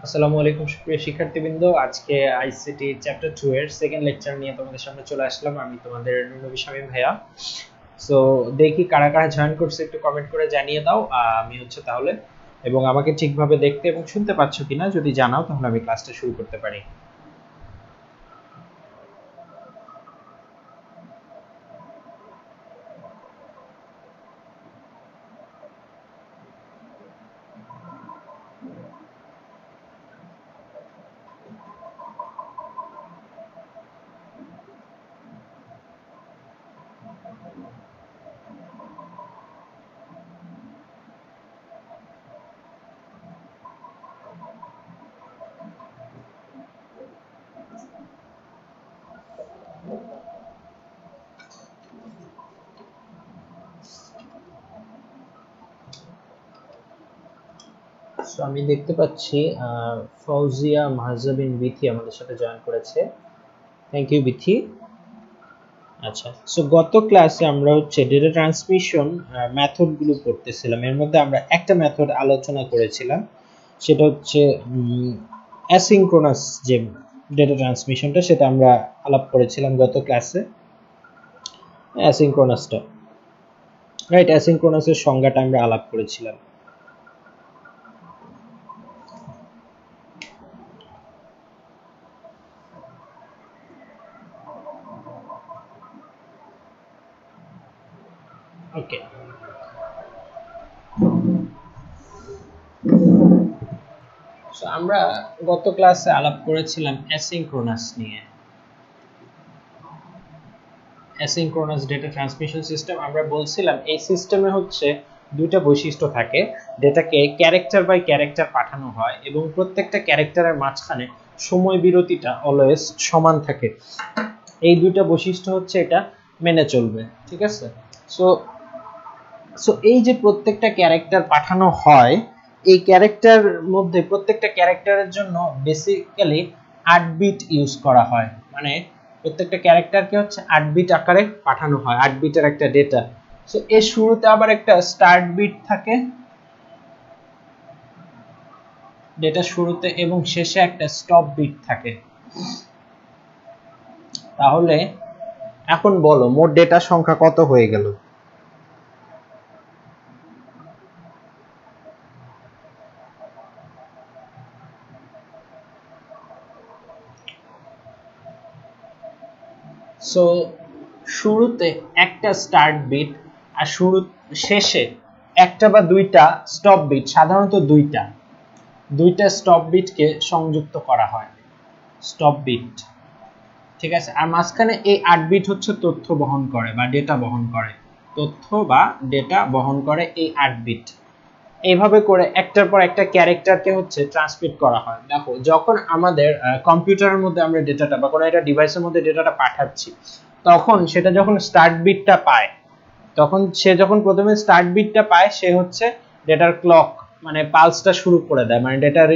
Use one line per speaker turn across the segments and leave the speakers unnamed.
আসসালামু আলাইকুম সুপ্রিয় শিক্ষার্থীবৃন্দ, আজকে আইসিটি চ্যাপ্টার 2 এর সেকেন্ড লেকচার নিয়ে তোমাদের সামনে চলে আসলাম। আমি তোমাদের নবী শামীম ভাইয়া। সো দেখি কারা কারা জয়েন করছে, একটু কমেন্ট করে জানিয়ে দাও আমি তাহলে, এবং আমাকে ঠিকভাবে দেখতে এবং শুনতে পাচ্ছ কিনা যদি জানাও তাহলে আমি ক্লাসটা শুরু করতে পারি। সো আমি দেখতে পাচ্ছি ফৌজিয়া মাহজাবিন বিথি আমাদের সাথে জয়েন করেছে। Thank you Bithi. আচ্ছা, সো গত ক্লাসে আমরা ডেটা ট্রান্সমিশন মেথড গুলো পড়তেছিলাম। এর মধ্যে আমরা একটা মেথড আলোচনা করেছিলাম, সেটা হচ্ছে অ্যাসিনক্রোনাস যে ডেটা ট্রান্সমিশনটা, সেটা আমরা আলাপ করেছিলাম গত ক্লাসে। অ্যাসিনক্রোনাসটা রাইট, অ্যাসিনক্রোনাসের সংজ্ঞাটা আমরা আলাপ করেছিলাম। ওকে, সো আমরা গত ক্লাসে আলাপ করেছিলাম অ্যাসিনক্রোনাস নিয়ে। অ্যাসিনক্রোনাস ডেটা ট্রান্সমিশন সিস্টেম, আমরা বলছিলাম এই সিস্টেমে দুইটা বৈশিষ্ট্য থাকে। ডেটাকে ক্যারেক্টার বাই ক্যারেক্টার পাঠানো হয় এবং প্রত্যেকটা ক্যারেক্টারের মাঝখানে সময় বিরতিটা অলওয়েজ সমান থাকে। এই দুইটা বৈশিষ্ট্য এটা মেনে চলবে, ঠিক আছে? সো সো এই যে প্রত্যেকটা ক্যারেক্টার পাঠানো হয়, এই ক্যারেক্টার মধ্যে প্রত্যেকটা ক্যারেক্টারের জন্য বেসিক্যালি 8 বিট ইউজ করা হয়। মানে প্রত্যেকটা ক্যারেক্টারকে 8 বিট আকারে পাঠানো হয়, 8 বিটের একটা ডেটা। সো এর শুরুতে আবার একটা স্টার্ট বিট থাকে ডেটা শুরুতে, এবং শেষে একটা স্টপ বিট থাকে। তাহলে এখন বলো মোট ডেটা সংখ্যা কত হয়ে গেল? সো শুরুতে একটা স্টার্ট বিট আর শেষে একটা বা দুইটা স্টপ বিট, সাধারণত দুইটা স্টপ বিটকে সংযুক্ত করা হয়, স্টপ বিট, ঠিক আছে? আর মাঝখানে এই 8 বিট তথ্য বহন করে বা ডেটা বহন করে, তথ্য বা ডেটা বহন করে এই 8 বিট। এইভাবে করে একটার পর একটা ক্যারেক্টারকে ট্রান্সমিট করা হয়। দেখো, যখন আমাদের কম্পিউটারের মধ্যে আমরা ডেটাটা বা কোনো একটা ডিভাইসের মধ্যে ডেটাটা পাঠাচ্ছি, তখন সেটা যখন স্টার্ট বিটটা পায়, তখন সে যখন প্রথমে স্টার্ট বিটটা পায়, সে ডেটার ক্লক মানে পালসটা শুরু করে দেয়, মানে ডেটার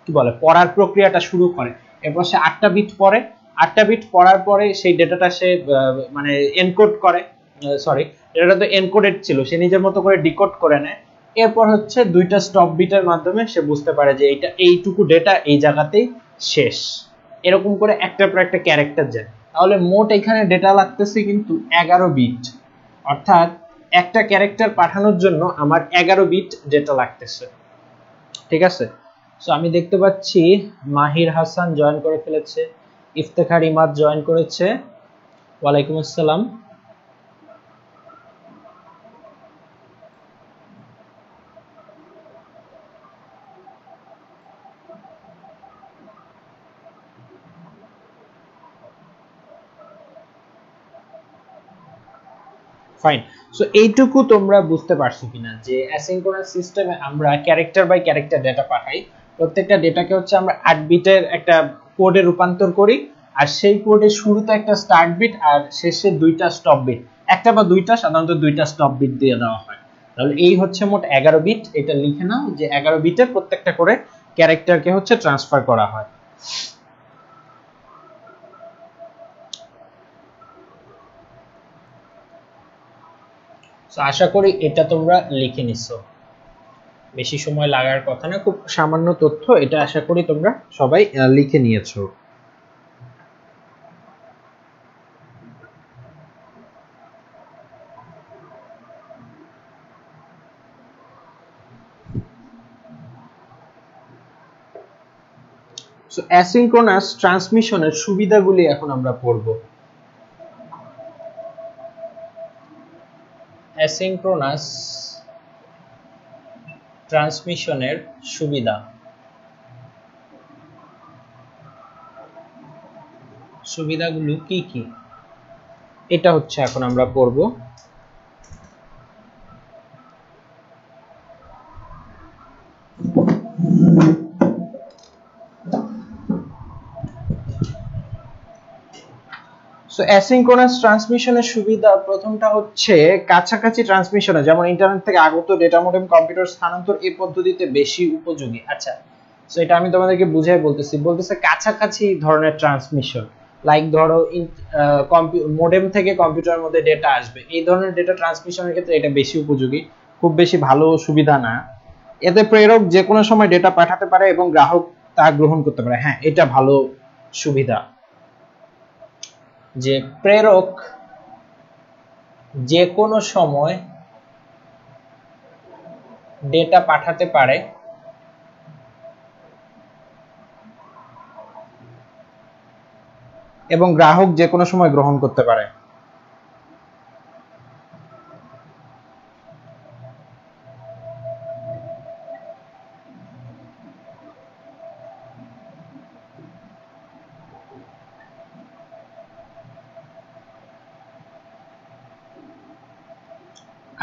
কি বলে পড়ার প্রক্রিয়াটা শুরু করে। এরপর সে 8টা বিট পড়ে, 8টা বিট পড়ার পরে সেই ডেটাটা সে মানে এনকোড করে, সরি, ডেটাটা তো এনকোডেড ছিল, সে নিজের মতো করে ডিকোড করে নেয়। এরপর দুইটা স্টপ বিটের মাধ্যমে সে বুঝতে পারে যে এইটুকু ডেটা এই জায়গাতেই শেষ। এরকম করে একটার পর একটা ক্যারেক্টার যায়। তাহলে মোট এখানে ডেটা লাগতেছে কিন্তু 11 বিট, অর্থাৎ একটা ক্যারেক্টার পাঠানোর জন্য আমার 11 বিট ডেটা লাগতেছে, ঠিক আছে? সো আমি দেখতে পাচ্ছি মাহির হাসান জয়েন করে ফেলেছে, ইফতেখার ইমাদ জয়েন করেছে। ওয়ালাইকুম আসসালাম। ফাইন। সো এইটুকু তোমরা বুঝতে পারছো কিনা যে অ্যাসিনক্রোনাস সিস্টেমে আমরা ক্যারেক্টার বাই ক্যারেক্টার ডেটা পাঠাই। প্রত্যেকটা ডেটাকে আমরা 8 বিটের একটা কোডে রূপান্তর করি, আর সেই কোডের শুরুতে একটা স্টার্ট বিট আর শেষে দুইটা স্টপ বিট, একটা বা দুইটা, সাধারণত দুইটা স্টপ বিট দিয়ে দেওয়া হয়। তাহলে এই মোট 11 বিট। এটা লিখে নাও যে 11 বিটে প্রত্যেকটা করে ক্যারেক্টারকে ট্রান্সফার করা হয়। সো আশা করি এটা তোমরা লিখে নিছো। বেশি সময় লাগার কথা না, খুব সামান্য তথ্য, এটা আশা করি তোমরা সবাই লিখে নিয়েছো। সো অ্যাসিনক্রোনাস ট্রান্সমিশনের সুবিধাগুলি এখন আমরা পড়ব। অ্যাসিনক্রোনাস ট্রান্সমিশনের সুবিধা, সুবিধাগুলো কি কি এটা হচ্ছে এখন আমরা পড়ব। সো অ্যাসিনক্রোনাস ট্রান্সমিশনের সুবিধা প্রথমটা হচ্ছে কাছাকাছি ট্রান্সমিশনে, যেমন ইন্টারনেট থেকে আগত ডেটা মডেম কম্পিউটার স্থানান্তর এই পদ্ধতিতে বেশি উপযোগী। আচ্ছা, সো এটা আমি তোমাদেরকে বুঝাই বলতেছে কাছাকাছি ধরনের ট্রান্সমিশন, লাইক ধরো মডেম থেকে কম্পিউটারের মধ্যে ডেটা আসবে, এই ধরনের ডেটা ট্রান্সমিশনের ক্ষেত্রে এটা বেশি উপযোগী, খুব বেশি ভালো সুবিধা না। এতে প্রেরক যে কোনো সময় ডেটা পাঠাতে পারে এবং গ্রাহক তা গ্রহণ করতে পারে। হ্যাঁ, এটা ভালো সুবিধা যে প্রেরক যে কোনো সময় ডেটা পাঠাতে পারে এবং গ্রাহক যে কোনো সময় গ্রহণ করতে পারে।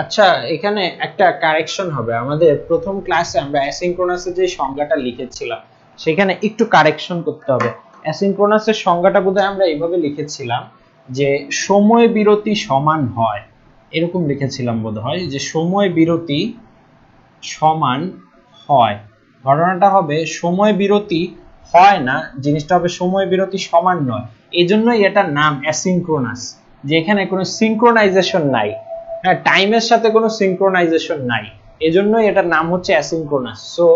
আচ্ছা, এখানে একটা কারেকশন হবে, আমাদের প্রথম ক্লাসে আমরা অ্যাসিনক্রোনাসের যে সংজ্ঞাটা লিখেছিলাম সেখানে একটু কারেকশন করতে হবে। অ্যাসিনক্রোনাসের সংজ্ঞাটা বোধহয় আমরা এইভাবে লিখেছিলাম যে সময় বিরতি সমান হয়, এরকম লিখেছিলাম বোধহয়, যে সময় বিরতি সমান হয়। ঘটনাটা হবে সময় বিরতি হয় না, জিনিসটা হবে সময় বিরতি সমান নয়। এই জন্যই এটার নাম অ্যাসিনক্রোনাস, যে এখানে কোনো সিনক্রোনাইজেশন নাই, হ্যাঁ, টাইমের সাথে কোনো সিনক্রোনাইজেশন নাই, এজন্যই এটার নাম হচ্ছে অ্যাসিনক্রোনাস। সো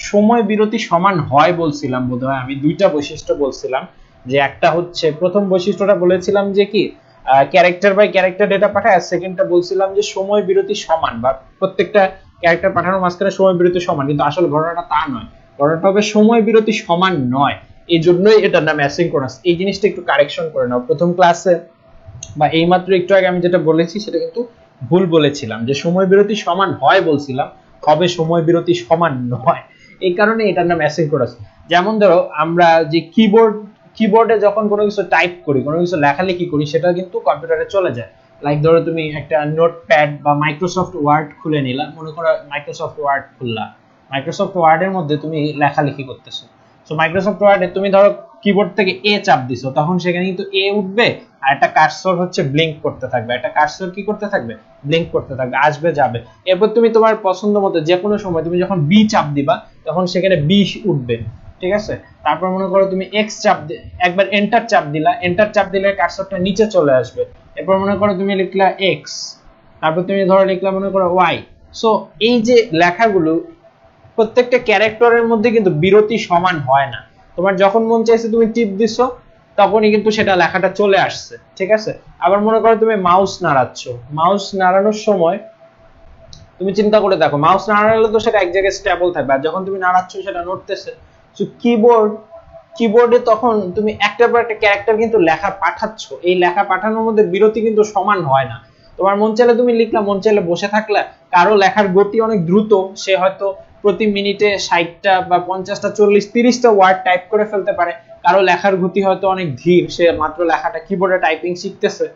সময় বিরতি সমান হয় বলছিলাম বোধহয়, আমি দুইটা বৈশিষ্ট্য বলছিলাম, যে একটা হচ্ছে প্রথম বৈশিষ্ট্যটা বলেছিলাম যে কি ক্যারেক্টার বাই ক্যারেক্টার ডেটা পাঠায়, আর সেকেন্ডটা বলছিলাম যে সময় বিরতি সমান, বা প্রত্যেকটা ক্যারেক্টার পাঠানোর মাঝখানে সময় বিরতি সমান, কিন্তু আসল ঘটনাটা তা নয়, ঘটনাটা হবে সময় বিরতি সমান নয়, এই জন্যই এটার নাম অ্যাসিনক্রোনাস। এই জিনিসটা একটু কারেকশন করে নাও, প্রথম ক্লাসে বা এইমাত্র একটু আগে আমি যেটা বলেছি সেটা কিন্তু ভুল বলেছিলাম, যে সময় বিরতি সমান হয় বলছিলাম, হবে সময় বিরতি সমান নয়, এই কারণে এটার নাম অ্যাসিনক্রোনাস। যেমন ধরো আমরা যে কিবোর্ডে যখন কোনো কিছু টাইপ করি, কোনো কিছু লেখালেখি করি, সেটা কিন্তু কম্পিউটারে চলে যায়। লাইক ধরো তুমি একটা নোটপ্যাড বা মাইক্রোসফট ওয়ার্ড খুলে নিলা, মনে করো মাইক্রোসফট ওয়ার্ড খুললা, মাইক্রোসফট ওয়ার্ডের মধ্যে তুমি লেখালেখি করতেছো। সো মাইক্রোসফট ওয়ার্ডে তুমি ধরো কিবোর্ড থেকে এ চাপ দিছো, তখন সেখানে কিন্তু এ উঠবে, আর একটা কার্সর হচ্ছে ব্লিঙ্ক করতে থাকবে, একটা কার্সর কি করতে থাকবে, ব্লিঙ্ক করতে থাকবে, আসবে যাবে। এরপর তুমি তোমার পছন্দ মতো যে কোনো সময় তুমি যখন বি চাপ দিবা, তখন সেখানে বি উঠবে, ঠিক আছে। তারপর মনে করো তুমি এক্স চাপ একবার এন্টার চাপ দিলা, এন্টার চাপ দিলে কার্সরটা নিচে চলে আসবে। এরপর মনে করো তুমি লিখলা এক্স, তারপর তুমি ধরো লিখলা মনে করো ওয়াই। সো এই যে লেখাগুলো প্রত্যেকটা ক্যারেক্টারের মধ্যে কিন্তু বিরতি সমান হয় না, তোমার যখন মন চাইছে তুমি টিপ দিছো, তখনই কিন্তু সেটা লেখাটা চলে আসছে, ঠিক আছে। আবার মনে করো তুমি মাউস নাড়াচ্ছ, মাউস নাড়ানোর সময় তুমি চিন্তা করে দেখো, মাউস নাড়ালে তো সেটা এক জায়গায় স্টেবল থাকবে, আর যখন তুমি নাড়াচ্ছ সেটা নড়তেছে। সো কিবোর্ডে তখন তুমি একটার পর একটা ক্যারেক্টার কিন্তু লেখা পাঠাচ্ছ, এই লেখা পাঠানোর মধ্যে বিরতি কিন্তু সমান হয় না। তোমার মন চাইলে তুমি লিখলা, মন চাইলে বসে থাকলা, কারো লেখার গতি অনেক দ্রুত, সে হয়তো প্রতি মিনিটে 60টা বা 50টা 40 30টা ওয়ার্ড টাইপ করে ফেলতে পারে, কারো লেখার গতি হয়তো অনেক ধীর, সে মাত্র লেখাটা কিবোর্ডে টাইপিং শিখতেছে,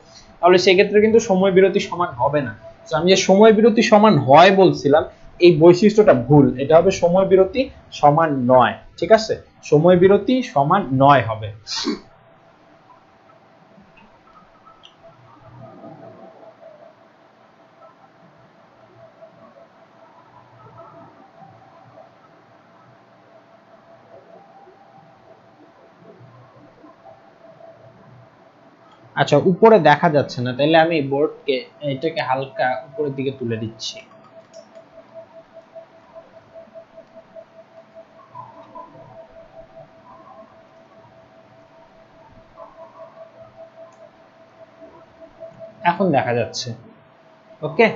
তাহলে সেক্ষেত্রে কিন্তু সময় বিরতি সমান হবে না। তো আমি যে সময় বিরতি সমান হয় বলছিলাম, এই বৈশিষ্ট্যটা ভুল, এটা হবে সময় বিরতি সমান নয়, ঠিক আছে, সময় বিরতি সমান নয় হবে। আচ্ছা, উপরে দেখা যাচ্ছে না, তাইলে আমি বোর্ডকে এটাকে হালকা উপরের দিকে তুলে দিচ্ছি। এখন দেখা যাচ্ছে। ওকে,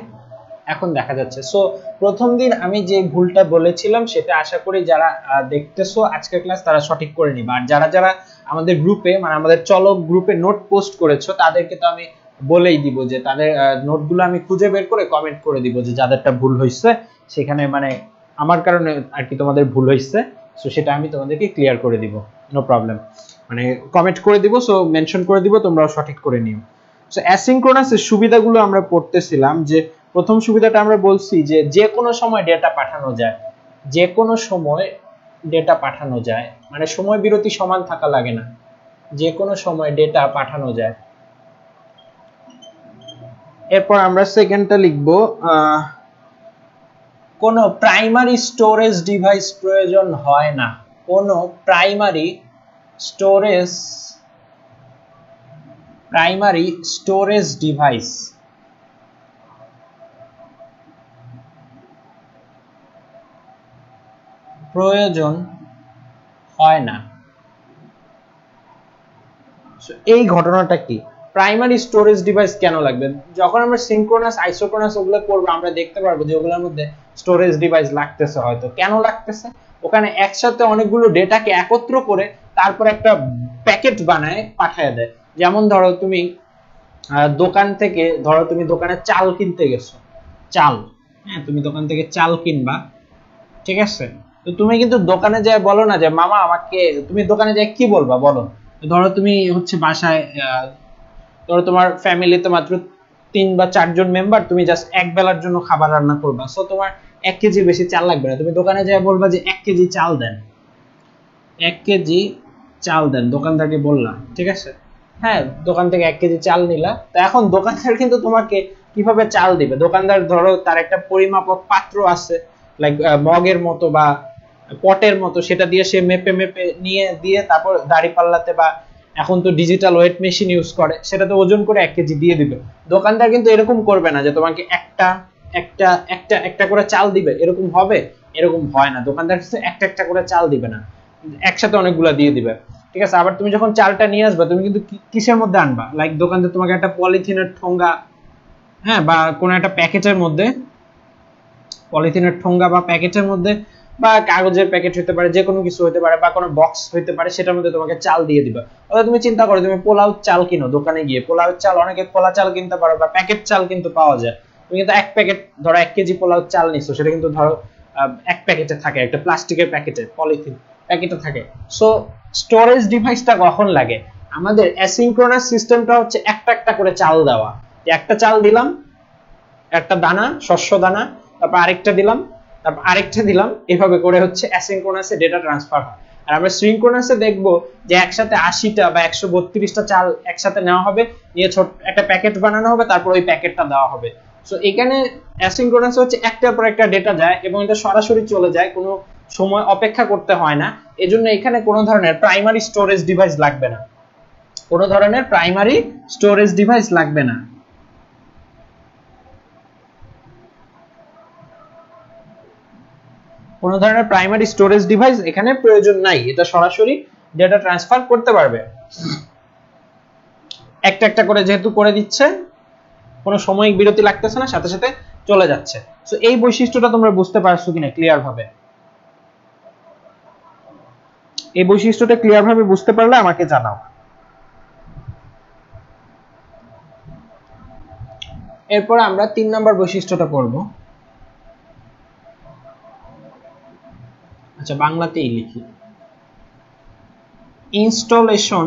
এখন দেখা যাচ্ছে। সো প্রথম দিন আমি যে ভুলটা বলেছিলাম সেটা আশা করি যারা দেখতেছো আজকের ক্লাস তারা সঠিক করে নিবা। আর যারা যারা আমাদের গ্রুপে মানে আমাদের চলক গ্রুপে নোট পোস্ট করেছো তাদেরকে তো আমি বলেই দিব যে তাদের নোটগুলো আমি খুঁজে বের করে কমেন্ট করে দিব যে যাদেরটা ভুল হয়েছে সেখানে মানে আমার কারণে আর কি তোমাদের ভুল হয়েছে, সো সেটা আমি তোমাদেরকে ক্লিয়ার করে দিব, নো প্রবলেম। মানে কমেন্ট করে দিব, সো মেনশন করে দিব, তোমরাও সঠিক করে নিও। সো অ্যাসিনক্রোনাসের সুবিধাগুলো আমরা পড়তেছিলাম যে প্রথম সুবিধাটা আমরা বলছি যে যে কোনো সময় ডেটা পাঠানো যায়, যে কোনো সময় ডেটা পাঠানো যায়, মানে সময় বিরতি সমান থাকা লাগে না, যে কোনো সময় ডেটা পাঠানো যায়। এরপর আমরা সেকেন্ডটা লিখব, কোনো প্রাইমারি স্টোরেজ ডিভাইস প্রয়োজন হয় না, কোনো প্রাইমারি স্টোরেজ ডিভাইস প্রয়োজন হয় না। এই ঘটনাটা কি? প্রাইমারি স্টোরেজ ডিভাইস কেন লাগবে? যখন আমরা সিনক্রোনাস আইসোক্রোনাস ওগুলো করব আমরা দেখতে পারবো যে ওগুলোর মধ্যে স্টোরেজ ডিভাইস লাগতেছে। হয়তো কেন লাগতেছে? ওখানে একসাথে অনেকগুলো ডেটাকে একত্র করে তারপর একটা প্যাকেট বানায় পাঠিয়ে দেয়। যেমন ধরো তুমি দোকান থেকে তুমি দোকানে চাল কিনতে গেছো, চাল, হ্যাঁ তুমি দোকান থেকে চাল কিনবা, ঠিক আছে? তো তুমি কিন্তু দোকানে যায় বলো না যে মামা আমাকে, তুমি দোকানে যায় কি বলবা বলো? ধরো তুমি হচ্ছে বাসায় ধরো তোমার ফ্যামিলিতে মাত্র 3 বা 4 জন মেম্বার, তুমি জাস্ট এক বেলার জন্য খাবার রান্না করবা, সো তোমার 1 কেজি বেশি চাল লাগবে না। তুমি দোকানে যায় বলবা যে 1 কেজি চাল দেন, 1 কেজি চাল দেন, দোকানদারকে বললা, ঠিক আছে? হ্যাঁ, দোকান থেকে 1 কেজি চাল নিলা। তো এখন দোকানদার কিন্তু তোমাকে কিভাবে চাল দিবে? দোকানদার ধরো তার একটা পরিমাপক পাত্র আছে, লাইক মগের মতো বা পটের মতো, সেটা দিয়ে সে মেপে মেপে নিয়ে দিয়ে তারপর দাড়ি পাল্লাতে বা এখন তো ডিজিটাল ওয়েট মেশিন ইউজ করে, সেটাতে ওজন করে 1 কেজি দিয়ে দিবে। দোকানদার কিন্তু এরকম করবে না যে তোমাকে একটা একটা একটা একটা করে চাল দিবে, এরকম হবে? এরকম হয় না, দোকানদার কিন্তু একটা একটা করে চাল দিবে না, একসাথে অনেকগুলো দিয়ে দিবে, ঠিক আছে? আবার তুমি যখন চালটা নিয়ে আসবে তুমি কিন্তু কিসের মধ্যে আনবা? লাইক দোকানদার তোমাকে একটা পলিথিনের ঠোঙ্গা, হ্যাঁ, বা কোনো একটা প্যাকেটের মধ্যে, পলিথিনের ঠোঙ্গা বা প্যাকেটের মধ্যে বা কাগজের প্যাকেট হতে পারে, যে কোনো কিছু হতে পারে, বা কোনো বক্স হতে পারে, সেটার মধ্যে তোমাকে চাল দিয়ে দিবে। অথবা তুমি চিন্তা করো তুমি পোলাও চাল কিনো দোকানে গিয়ে, পোলাও চাল অনেকে খোলা চাল কিনতে পারো বা প্যাকেট চাল কিন্তু পাওয়া যায়। তুমি কিন্তু এক প্যাকেট ধরো 1 কেজি পোলাও চাল নিছো, সেটা কিন্তু ধরো এক প্যাকেটে থাকে, একটা প্লাস্টিকের প্যাকেটে, পলিথিন প্যাকেটে থাকে। সো স্টোরেজ ডিভাইসটা কখন লাগে? আমাদের অ্যাসিনক্রোনাস সিস্টেমটা হচ্ছে একটা একটা করে চাল দেওয়া, যে একটা চাল দিলাম, একটা দানা, শস্য দানা, তারপর আরেকটা দিলাম, তারপর আরেকটা দিলাম, এভাবে করে হচ্ছে অ্যাসিনক্রোনাসে ডেটা ট্রান্সফার হয়। আর আমরা সিনক্রোনাসে দেখব যে একসাথে 80টা বা 132টা চাল একসাথে নেওয়া হবে, নিয়ে ছোট একটা প্যাকেট বানানো হবে, তারপর ওই প্যাকেটটা দেওয়া হবে। সো এখানে অ্যাসিনক্রোনাসে হচ্ছে একটার পর একটা ডেটা যায় এবং এটা সরাসরি চলে যায়, কোনো সময় অপেক্ষা করতে হয় না। এজন্য এখানে কোনো ধরনের প্রাইমারি স্টোরেজ ডিভাইস লাগবে না, কোনো ধরনের প্রাইমারি স্টোরেজ ডিভাইস লাগবে না। কোনো ধরনের প্রাইমারি স্টোরেজ ডিভাইস এখানে প্রয়োজন নাই, এটা সরাসরি ডেটা ট্রান্সফার করতে পারবে। একটা একটা করে যেহেতু করে দিচ্ছে, কোনো সাময়িক বিরতি লাগতেছে না, সাথে সাথে চলে যাচ্ছে। সো এই বৈশিষ্ট্যটা তোমরা বুঝতে পারছো কিনা ক্লিয়ার ভাবে? এই বৈশিষ্ট্যটা ক্লিয়ার ভাবে বুঝতে পারলে আমাকে জানাও। এরপর আমরা 3 নাম্বার বৈশিষ্ট্যটা পড়ব। আচ্ছা, বাংলাতেই লিখি। ইনস্টলেশন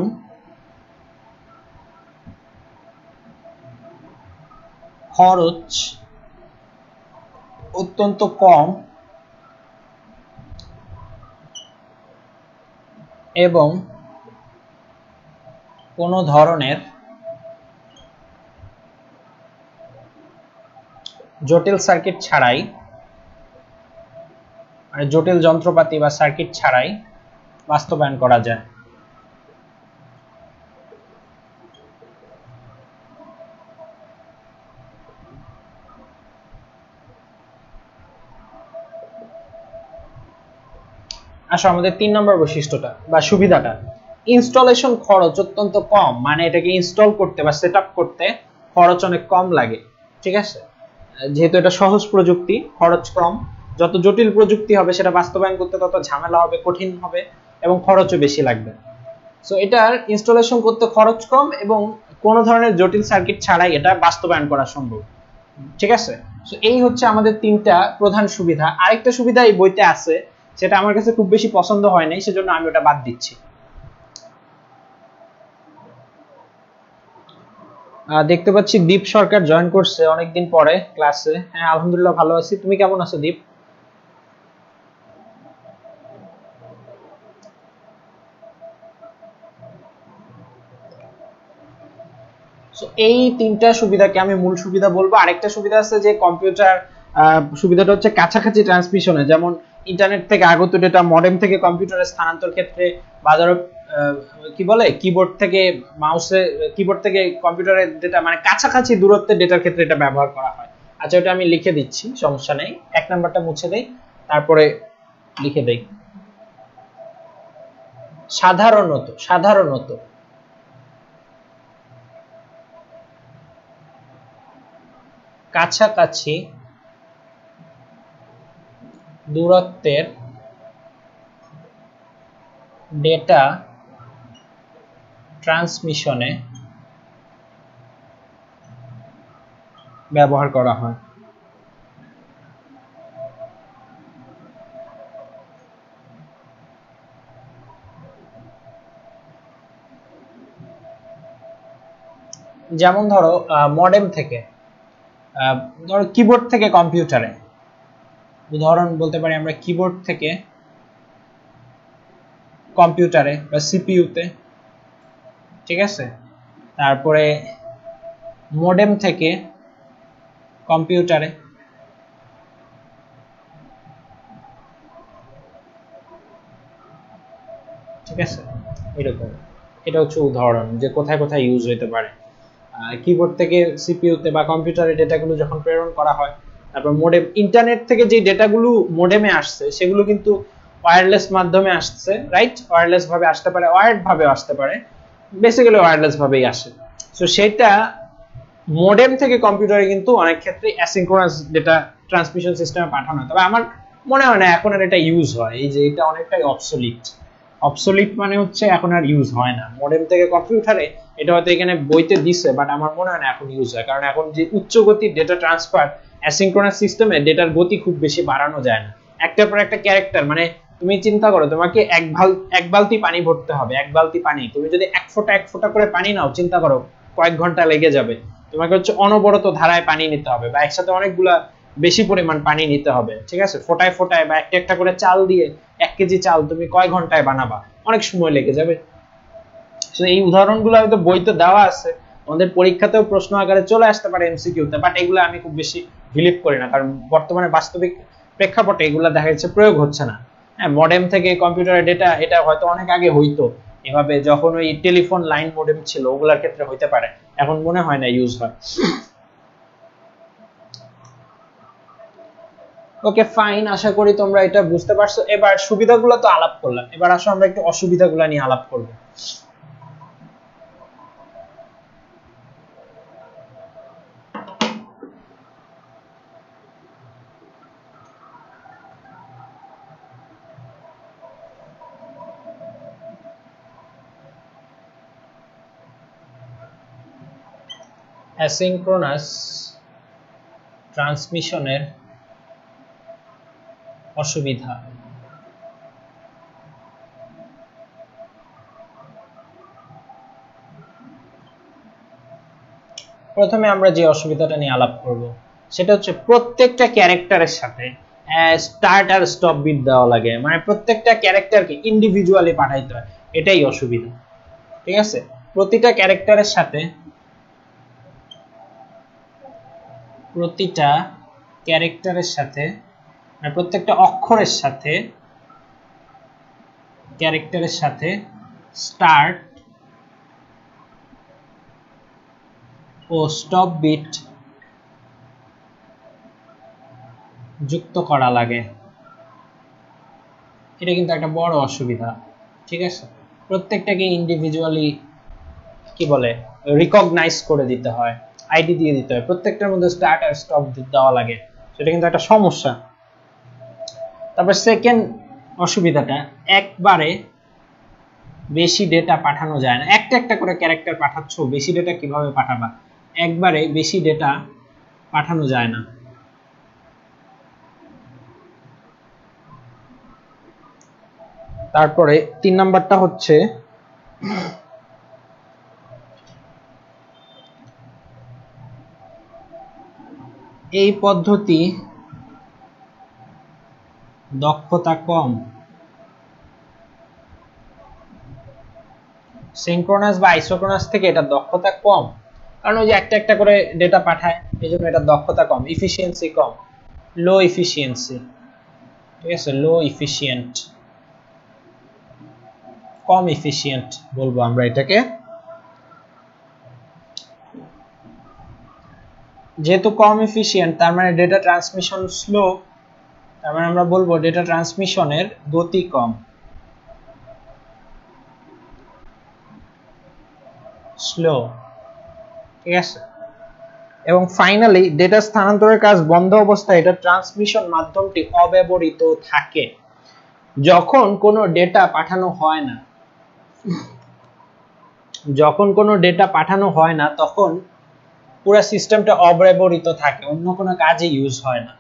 খরচ অত্যন্ত কম এবং কোনো ধরনের জটিল সার্কিট ছাড়াই, মানে জটিল যন্ত্রপাতি বা সার্কিট ছাড়াই বাস্তবায়ন করা যায়। আসো আমাদের 3 নম্বর বৈশিষ্ট্যটা বা সুবিধাটা, ইনস্টলেশন খরচ অত্যন্ত কম, মানে এটাকে ইনস্টল করতে বা সেটআপ করতে খরচ অনেক কম লাগে, ঠিক আছে, যেহেতু এটা সহজ প্রযুক্তি, খরচ কম। যত জটিল প্রযুক্তি হবে সেটা বাস্তবায়ন করতে তত ঝামেলা হবে, কঠিন হবে এবং খরচও বেশি লাগবে। সো এটার ইনস্টলেশন করতে খরচ কম এবং কোনো ধরনের জটিল সার্কিট ছাড়াই এটা বাস্তবায়ন করা সম্ভব, ঠিক আছে। সো এই হচ্ছে আমাদের তিনটা প্রধান সুবিধা। আরেকটা সুবিধা এই বইতে আছে, সেটা আমার কাছে খুব বেশি পছন্দ হয় নাই, সেজন্য আমি ওটা বাদ দিচ্ছি। দেখতে পাচ্ছি দীপ সরকার জয়েন করছে অনেকদিন পরে ক্লাসে। হ্যাঁ, আলহামদুলিল্লাহ ভালো আছি, তুমি কেমন আছো দীপ? এই তিনটা সুবিধাকে আমি মূল সুবিধা বলবো। আরেকটা সুবিধা আছে যে কম্পিউটার, সুবিধাটা হচ্ছে কাছাকাছি ট্রান্সমিশনে, যেমন ইন্টারনেট থেকে আগত ডেটা মডেম থেকে কম্পিউটারে স্থানান্তর ক্ষেত্রে, বা ধরো কি বলে কিবোর্ড থেকে মাউসে, কিবোর্ড থেকে কম্পিউটারের ডেটা, মানে কাছাকাছি দূরত্বের ডেটার ক্ষেত্রে এটা ব্যবহার করা হয়। আচ্ছা, ওটা আমি লিখে দিচ্ছি, সমস্যা নেই, 1 নাম্বারটা মুছে দেই, তারপরে লিখে দেই। সাধারণত কাছাকাছি দূরত্বের ডেটা ট্রান্সমিশনে ব্যবহার করা হয়। যেমন ধরো মডেম থেকে, ধরো কিবোর্ড থেকে কম্পিউটারে, উদাহরণ বলতে পারি আমরা কিবোর্ড থেকে কম্পিউটারে বা সিপিইউতে, ঠিক আছে, তারপরে মডেম থেকে কম্পিউটারে, ঠিক আছে, এরকম। এটা হচ্ছে উদাহরণ যে কোথায় কোথায় ইউজ হতে পারে। কিবোর্ড থেকে সিপিইউতে বা কম্পিউটারে ডেটাগুলো যখন প্রেরণ করা হয়, তারপর মডেম, ইন্টারনেট থেকে যে ডেটাগুলো মডেমে আসছে সেগুলো কিন্তু ওয়্যারলেস মাধ্যমে আসছে, রাইট, ওয়্যারলেস ভাবে আসতে পারে, ওয়্যার্ড ভাবে আসতে পারে, বেসিক্যালি ওয়্যারলেস ভাবেই আসে। সো সেটা মডেম থেকে কম্পিউটারে কিন্তু অনেক ক্ষেত্রে অ্যাসিনক্রোনাস ডেটা ট্রান্সমিশন সিস্টেমে পাঠানো হয়, তবে আমার মনে হয় না এখন আর এটা ইউজ হয়, এই যে এটা অনেকটাই অবসোলিট মানে হচ্ছে এখন আর ইউজ হয় না মডেম থেকে কম্পিউটারে। এটা হয়তো এখানে বইতে দিছে, বাট আমার মনে হয় না এখন ইউজ হয়, কারণ এখন যে উচ্চ গতির ডেটা ট্রান্সফার অ্যাসিনক্রোনাস সিস্টেমে ডেটার গতি খুব বেশি বাড়ানো যায় না। একটার পর একটা ক্যারেক্টার, মানে তুমি চিন্তা করো তোমাকে এক বালতি পানি ভরতে হবে, এক বালতি পানি, তুমি যদি এক ফোঁটা করে পানি নাও, চিন্তা করো কয়েক ঘন্টা লেগে যাবে। তোমাকে হচ্ছে অনবরত ধারায় পানি নিতে হবে, বা একসাথে অনেকগুলা বেশি পরিমাণ পানি নিতে হবে, ঠিক আছে, ফোটায় ফোটায় বা একটা একটা করে চাল দিয়ে 1 কেজি চাল তুমি কয় ঘন্টায় বানাবা, অনেক সময় লেগে যাবে। তো এই উদাহরণগুলো হয়তো বইতে দেওয়া আছে, আমাদের পরীক্ষাতেও প্রশ্ন আকারে চলে আসতে পারে এমসিকিউতে, বাট এগুলো আমি খুব বেশি বিলিভ করি না, কারণ বর্তমানে বাস্তবিক প্রেক্ষাপটে এগুলো দেখা যাচ্ছে প্রয়োগ হচ্ছে না। হ্যাঁ, মডেম থেকে কম্পিউটারের ডেটা, এটা হয়তো অনেক আগে হইতো এভাবে, যখন ওই টেলিফোন লাইন মডেম ছিল ওগুলোর ক্ষেত্রে হইতে পারে, এখন মনে হয় না ইউজ হয়। ওকে ফাইন, আশা করি তোমরা এটা বুঝতে পারছো। এবার সুবিধাগুলো তো আলাপ করলাম, এবার আসো আমরা একটু অসুবিধাগুলো নিয়ে আলাপ করব। অ্যাসিনক্রোনাস ট্রান্সমিশনের অসুবিধা। প্রথমে আমরা যে অসুবিধাটা নিয়ে আলাপ করব সেটা হচ্ছে প্রত্যেকটা ক্যারেক্টারের সাথে স্টার্ট আর স্টপ বিট দেওয়া লাগে, মানে প্রত্যেকটা ক্যারেক্টারকে ইন্ডিভিজুয়ালি পাঠাইতে হয়, এটাই অসুবিধা, ঠিক আছে। প্রতিটা ক্যারেক্টারের সাথে, মানে প্রত্যেকটা অক্ষরের সাথে ক্যারেক্টারের সাথে স্টার্ট ও স্টপ বিট যুক্ত করা লাগে, এটা কিন্তু একটা বড় অসুবিধা, ঠিক আছে। প্রত্যেকটাকে ইন্ডিভিজুয়ালি কি বলে রিকগনাইজ করে দিতে হয়, আইডি দিয়ে দিতে হয়, প্রত্যেকটার মধ্যে স্টার্ট আর স্টপ দেওয়া লাগে, সেটা কিন্তু একটা সমস্যা। তারপর সেকেন্ড অসুবিধাটা, একবারে বেশি ডেটা পাঠানো যায় না। একটা একটা করে ক্যারেক্টার পাঠাচ্ছ, বেশি ডেটা কিভাবে পাঠাবা? একবারে বেশি ডেটা পাঠানো যায় না। তারপরে 3 নাম্বারটা হচ্ছে এই পদ্ধতি দক্ষতা কম। সিনক্রোনাস বা আইসোক্রোনাস থেকে এটা দক্ষতা কম, কারণ ওই যে একটা একটা করে ডেটা পাঠায়, এই জন্য এটা দক্ষতা কম, ইফিসিয়েন্সি কম, লো ইফিসিয়েন্সি। ঠিক আছে, লো ইফিসিয়েন্ট, কম ইফিসিয়েন্ট বলবো আমরা এটাকে। যেহেতু কম ইফিসিয়েন্ট, তার মানে ডেটা ট্রান্সমিশন স্লো, তার মানে আমরা বলবো ডেটা ট্রান্সমিশনের গতি কম, স্লো। ঠিক আছে, এবং ফাইনালি ডেটা স্থানান্তরের কাজ বন্ধ অবস্থায় এটা ট্রান্সমিশন মাধ্যমটি অব্যবহৃত থাকে। যখন কোনো ডেটা পাঠানো হয় না, যখন কোনো ডেটা পাঠানো হয় না, তখন পুরো সিস্টেমটা অব্যবহৃত থাকে, অন্য কোনো কাজে ইউজ হয় না।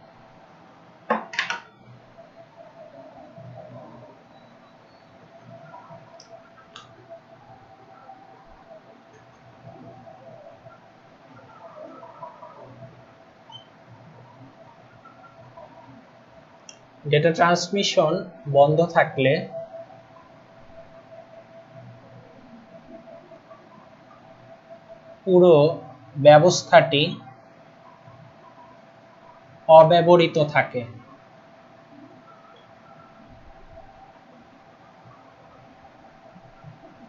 ডেটা ট্রান্সমিশন বন্ধ থাকলে পুরো ব্যবস্থাটি অব্যবহৃত থাকে।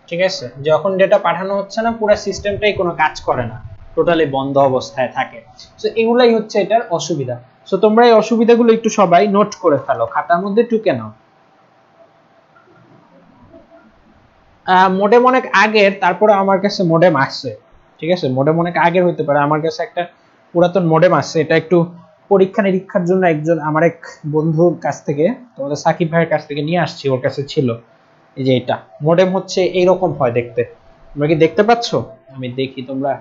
ঠিক আছে, যখন ডেটা পাঠানো হচ্ছে না, পুরো সিস্টেমটাই কোনো কাজ করে না, টোটালি বন্ধ অবস্থায় থাকে। সো এগুলাই হচ্ছে এটার অসুবিধা। সো তোমরা এই অসুবিধাগুলো একটু সবাই নোট করে ফেলো, খাতার মধ্যে টুকে নাও। মোডেম অনেক আগের, তারপরে আমার কাছে মোডেম আসছে। ঠিক আছে, মোডেম অনেক আগের হতে পারে, আমার কাছে একটা পুরাতন মোডেম আসছে। এটা একটু পরীক্ষা নিরীক্ষার জন্য একজন আমার এক বন্ধুর কাছ থেকে, তোমাদের সাকিব ভাইয়ের কাছ থেকে নিয়ে আসছি, ওর কাছে ছিল। এই যে এটা মোডেম হচ্ছে এইরকম হয় দেখতে, তোমরা কি দেখতে পাচ্ছ? আমি দেখি তোমরা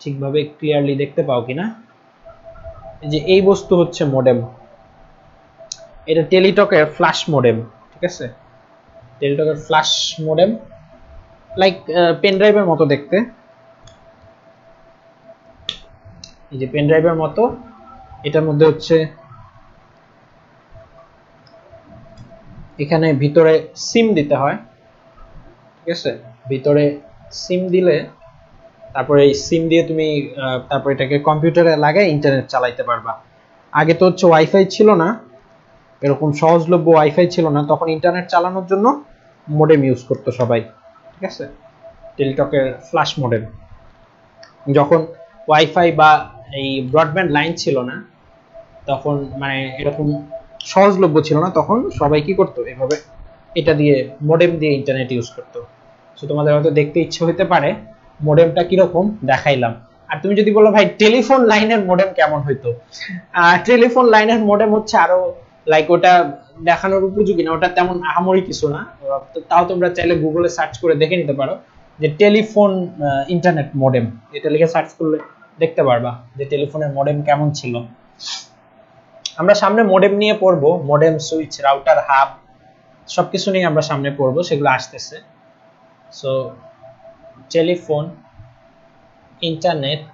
ঠিকভাবে ক্লিয়ারলি দেখতে পাও কিনা। এই যে এই বস্তু হচ্ছে মোডেম, এটা টেলিটকের ফ্ল্যাশ মোডেম। ঠিক আছে, টেলিটকের ফ্ল্যাশ মোডেম, লাইক পেন ড্রাইভের মতো দেখতে। এই যে পেন ড্রাইভের মতো, এটার মধ্যে হচ্ছে এখানে ভিতরে সিম দিতে হয়। ঠিক আছে, ভিতরে সিম দিলে তারপরে এই সিম দিয়ে তুমি তারপর এটাকে কম্পিউটারে লাগাই ইন্টারনেট চালাইতে পারবা। আগে তো হচ্ছে ওয়াইফাই ছিল না, এরকম সহজলভ্য ওয়াইফাই ছিল না, তখন ইন্টারনেট চালানোর জন্য মোডেম ইউজ করতো সবাই। ঠিক আছে, টেলিটকের ফ্ল্যাশ মোডেম। যখন ওয়াইফাই বা এই ব্রডব্যান্ড লাইন ছিল না, তখন মানে এরকম সহজলভ্য ছিল না, তখন সবাই কি করতো, এভাবে এটা দিয়ে মোডেম দিয়ে ইন্টারনেট ইউজ করতো। সো তোমাদের হয়তো দেখতে ইচ্ছে হতে পারে মোডেমটা কিরকম, দেখাইলাম। আর তুমি যদি বলো ভাই টেলিফোন লাইনের মোডেম কেমন হইতো, টেলিফোন লাইনের মোডেম হচ্ছে আরো লাইক ওটা দেখানোর উপযোগী না, ওটা তেমন আহামরি কিছু না। তাও তোমরা চাইলে গুগলে সার্চ করে দেখে নিতে পারো যে টেলিফোন ইন্টারনেট মোডেম, এটা লিখে সার্চ করলে দেখতে পারবা যে টেলিফোনের মোডেম কেমন ছিল। আমরা সামনে মোডেম নিয়ে পড়বো, মোডেম, সুইচ, রাউটার, হাব সবকিছু নিয়ে আমরা সামনে পড়বো, সেগুলো আসতেছে। সো টেলিফোন ইন্টারনেট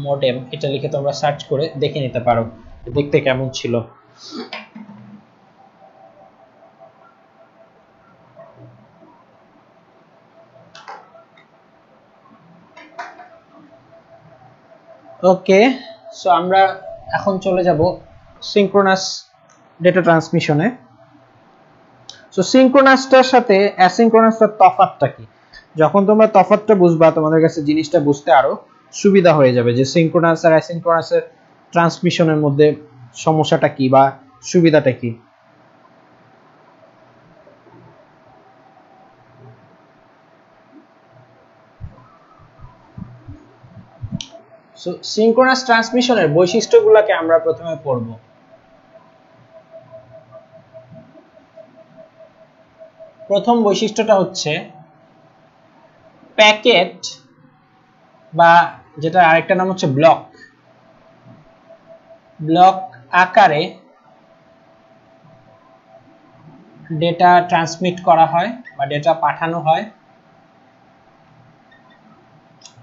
মোডেম এটা লিখে তোমরা সার্চ করে দেখে নিতে পারো দেখতে কেমন ছিল। ওকে, সো আমরা এখন চলে যাব সিনক্রোনাস ডেটা ট্রান্সমিশনে। সো সিনক্রোনাসটার সাথে অ্যাসিনক্রোনাসটার তফাৎটা কি? যখন তোমরা তফাৎটা বুঝবা, তোমাদের কাছে জিনিসটা বুঝতে আরো সুবিধা হয়ে যাবে যে সিনক্রোনাস আর অ্যাসিনক্রোনাসের ট্রান্সমিশনের মধ্যে সমস্যাটা কি বা সুবিধাটা কি। সো সিনক্রোনাস ট্রান্সমিশনের বৈশিষ্ট্যগুলোকে আমরা প্রথমে পড়ব। প্রথম বৈশিষ্ট্যটা হচ্ছে প্যাকেট বা যেটা আরেকটা নাম হচ্ছে ব্লক, ব্লক আকারে ডেটা ট্রান্সমিট করা হয় বা ডেটা পাঠানো হয়,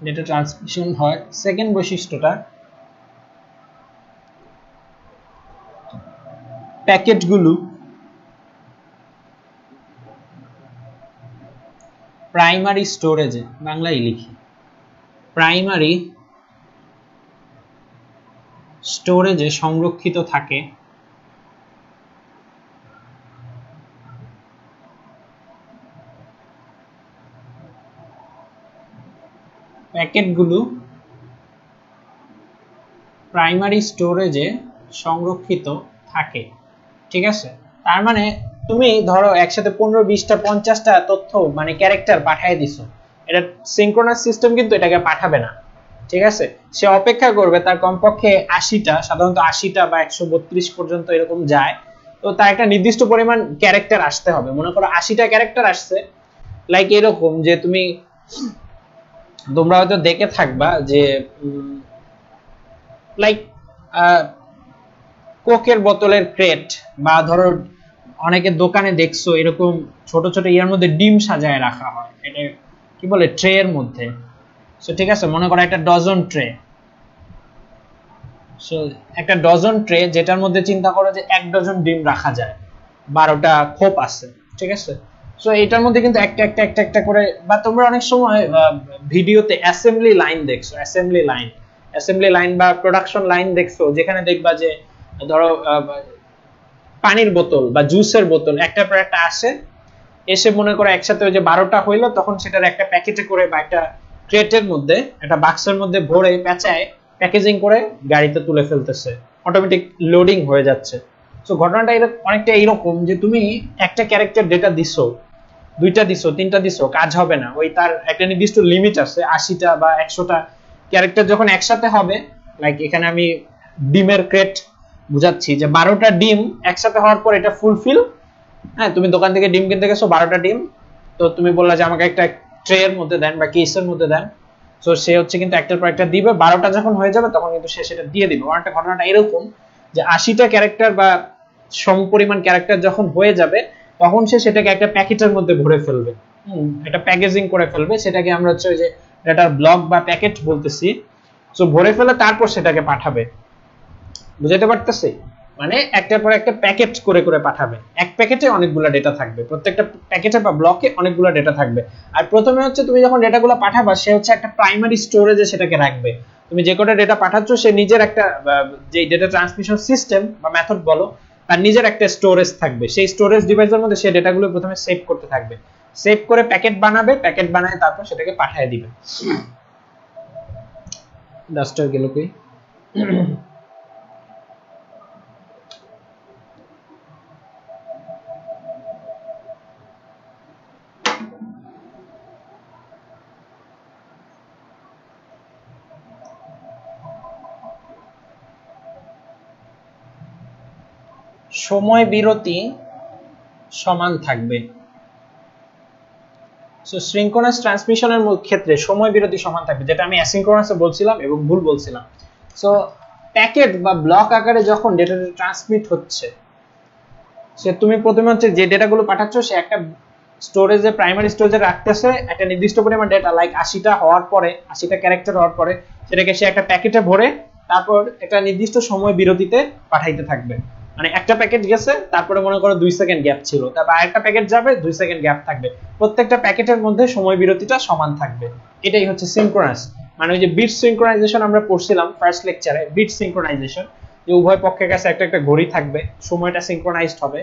ডেটা ট্রান্সমিশন হয়। সেকেন্ড বৈশিষ্ট্যটা প্যাকেটগুলো প্রাইমারি স্টোরেজে, বাংলায় লিখি, প্রাইমারি স্টোরেজে সংরক্ষিত থাকে। প্যাকেটগুলো প্রাইমারি স্টোরেজে সংরক্ষিত থাকে, ঠিক আছে। তার মানে তুমি ধরো একসাথে 15, 20টা, 50টা তথ্য মানে ক্যারেক্টার পাঠিয়ে দিছো, এটা সিনক্রোনাস সিস্টেম কিন্তু এটাকে পাঠাবে না, ঠিক আছে। সে অপেক্ষা করবে তার কমপক্ষে 80টা, সাধারণত 80টা বা 132 পর্যন্ত এরকম যায়। তো তার একটা নির্দিষ্ট পরিমাণ ক্যারেক্টার আসতে হবে। মনে করো 80টা ক্যারেক্টার আসছে, লাইক এরকম যে তোমরা হয়তো দেখে থাকবা যে লাইক কোকের বোতলের ক্রেট, বা ধরো অনেকের দোকানে দেখছো এরকম ছোট ছোট ইয়ার মধ্যে ডিম সাজায় রাখা হয়, এটা কি বলে, ট্রে এর মধ্যে। সো ঠিক আছে, মনে করো একটা ডজন ট্রে। সো একটা ডজন ট্রে যেটার মধ্যে চিন্তা করো যে 1 ডজন ডিম রাখা যায়, 12টা খোপ আছে, ঠিক আছে। সো এটার মধ্যে কিন্তু একটা একটা একটা একটা করে, বা তোমরা অনেক সময় ভিডিওতে অ্যাসেম্বলি লাইন দেখছো, অ্যাসেম্বলি লাইন বা প্রোডাকশন লাইন দেখছো, যেখানে দেখবা যে ধরো পানির বোতল বা জুসের বোতল একটার পর একটা আসে, এসে মনে করো একসাথে ওই যে 12টা হইলো, তখন সেটার একটা প্যাকেটে করে বা একটা ক্রেটের মধ্যে, একটা বাক্সের মধ্যে ভরে পেঁচায় প্যাকেজিং করে গাড়িতে তুলে ফেলতেছে, অটোমেটিক লোডিং হয়ে যাচ্ছে। সো ঘটনাটা অনেকটা এইরকম যে তুমি একটা ক্যারেক্টার ডেটা দিছো, 2টা দিছো, 3টা দিছো, কাজ হবে না। ওই তার একটা নির্দিষ্ট লিমিট আছে, 80টা বা 100টা ক্যারেক্টার যখন একসাথে হবে, লাইক এখানে আমি ডিমের ক্রেট বুঝাচ্ছি, যে 12টা ডিম একসাথে হওয়ার পর এটা ফুলফিল। হ্যাঁ, তুমি দোকান থেকে ডিম কিনতে গেছো, 12টা ডিম, তো তুমি বললা যে আমাকে একটা ট্রে এর মধ্যে দেন বা কেসের মধ্যে দেন। সো সে হচ্ছে কিন্তু একটার পর একটা দিবে, 12টা যখন হয়ে যাবে তখন কিন্তু সে সেটা দিয়ে দিবে। অনেকটা ঘটনাটা এরকম যে 80টা ক্যারেক্টার বা সমপরিমাণ ক্যারেক্টার যখন হয়ে যাবে, তখন সে সেটাকে একটা প্যাকেটের মধ্যে ভরে ফেলবে, এটা প্যাকেজিং করে ফেলবে, সেটাকে আমরা হচ্ছে ওই যে ডাটার ব্লক বা প্যাকেট বলতেছি। সো ভরে ফেলে তারপর সেটাকে পাঠাবে, বুঝাতে পারতেছি? মানে একটার পর একটা প্যাকেট করে করে পাঠাবে। এক প্যাকেটে অনেকগুলো ডেটা থাকবে, প্রত্যেকটা প্যাকেটে বা ব্লকে অনেকগুলো ডেটা থাকবে। আর প্রথমে হচ্ছে তুমি যখন ডেটাগুলো পাঠাবা, সে হচ্ছে একটা প্রাইমারি স্টোরেজে সেটাকে রাখবে। তুমি যে কটা ডেটা পাঠাচ্ছ, সে নিজের একটা যে ডেটা ট্রান্সমিশন সিস্টেম বা মেথড বলো, তার নিজের একটা স্টোরেজ থাকবে। সেই স্টোরেজ ডিভাইসের মধ্যে সে ডেটাগুলো প্রথমে সেভ করতে থাকবে, সেভ করে প্যাকেট বানাবে, প্যাকেট বানায় তারপর সেটাকে পাঠিয়ে দিবে। ডাস্টার গেল কই? সময় বিরতি সমান থাকবে। সো সিনক্রোনাস ট্রান্সমিশনের ক্ষেত্রে সময় বিরতি সমান থাকবে, যেটা আমি অ্যাসিনক্রোনাসে বলছিলাম এবং ভুল বলছিলাম। সো প্যাকেট বা ব্লক আকারে যখন ডেটাটা ট্রান্সমিট হচ্ছে, সে তুমি প্রথমে হচ্ছে যে ডেটাগুলো পাঠাচ্ছ, সে একটা স্টোরেজে, প্রাইমারি স্টোরেজে রাখতেছে একটা নির্দিষ্ট পরিমাণ ডেটা, লাইক 80টা হওয়ার পরে, 80টা ক্যারেক্টার হওয়ার পরে সেটাকে সে একটা প্যাকেটে ভরে তারপর একটা নির্দিষ্ট সময় বিরতিতে পাঠাইতে থাকবে। মানে একটা প্যাকেট গেছে, তারপরে মনে করো 2 সেকেন্ড গ্যাপ ছিল, তারপর আরেকটা প্যাকেট যাবে, 2 সেকেন্ড গ্যাপ থাকবে, প্রত্যেকটা প্যাকেটের মধ্যে সময় বিরতিটা সমান থাকবে। এটাই হচ্ছে সিনক্রোনাস। মানে ওই যে বিট সিনক্রোনাইজেশন আমরা পড়ছিলাম ফার্স্ট লেকচারে, বিট সিনক্রোনাইজেশন, যে উভয় পক্ষের কাছে একটা একটা ঘড়ি থাকবে, সময়টা সিনক্রোনাইজড হবে।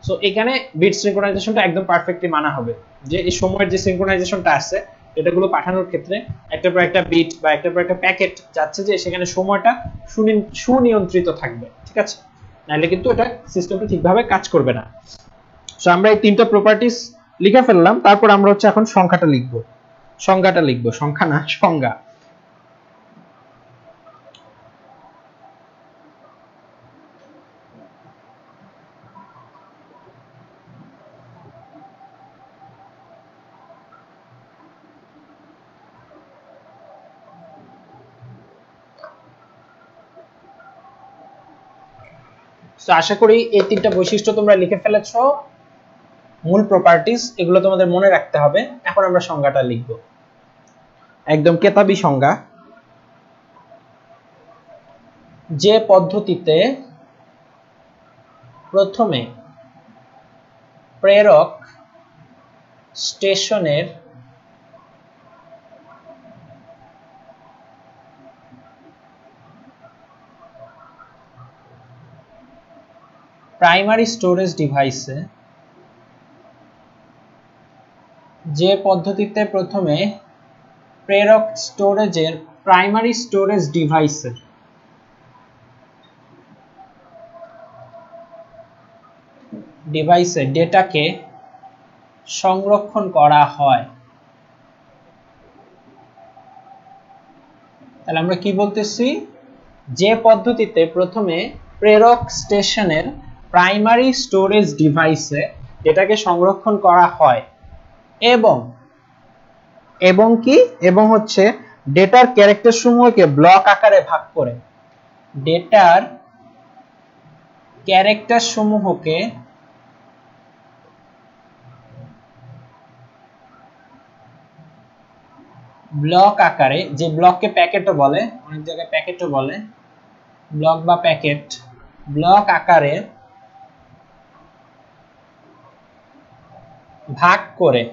সো এখানে বিট সিনক্রোনাইজেশনটা একদম পারফেক্টলি মানা হবে, যে এই সময়ের যে সিনক্রোনাইজেশনটা আছে এটাগুলো পাঠানোর ক্ষেত্রে একটার পর একটা বিট বা একটার পর একটা প্যাকেট যাচ্ছে, যে সেখানে সময়টা সুনিয়ন্ত্রিত থাকবে, ঠিক আছে। নাহলে কিন্তু এটা সিস্টেমটা ঠিকভাবে কাজ করবে না। সো আমরা এই 3টা প্রপার্টিজ লিখে ফেললাম, তারপর আমরা হচ্ছে এখন সংখ্যাটা লিখব, সংজ্ঞা না, সংজ্ঞা। তো আশা করি এই তিনটা বৈশিষ্ট্য তোমরা লিখে ফেলেছো, মূল প্রপার্টিজ, এগুলো তোমাদের মনে রাখতে হবে। এখন আমরা সংজ্ঞাটা লিখব, একদম কেতাবি সংজ্ঞা। যে পদ্ধতিতে প্রথমে প্রেরক স্টেশনের প্রাইমারি স্টোরেজ ডিভাইসে যে পদ্ধতিতে প্রথমে প্রেরক স্টোরেজের প্রাইমারি স্টোরেজ ডিভাইসে ডেটাকে সংরক্ষণ করা হয়। তাহলে আমরা কি বলতেছি, যে পদ্ধতিতে প্রথমে প্রেরক স্টেশনের প্রাইমারি স্টোরেজ ডিভাইসে ডেটাকে সংরক্ষণ করা হয় এবং কি এবং হচ্ছে ডেটার ক্যারেক্টার সমূহকে ব্লক আকারে ভাগ করে, ডেটার ক্যারেক্টার সমূহকে ব্লক আকারে, যে ব্লককে প্যাকেটও বলে, অনেক জায়গায় প্যাকেটও বলে, ব্লক বা প্যাকেট, ব্লক আকারে ভাগ করে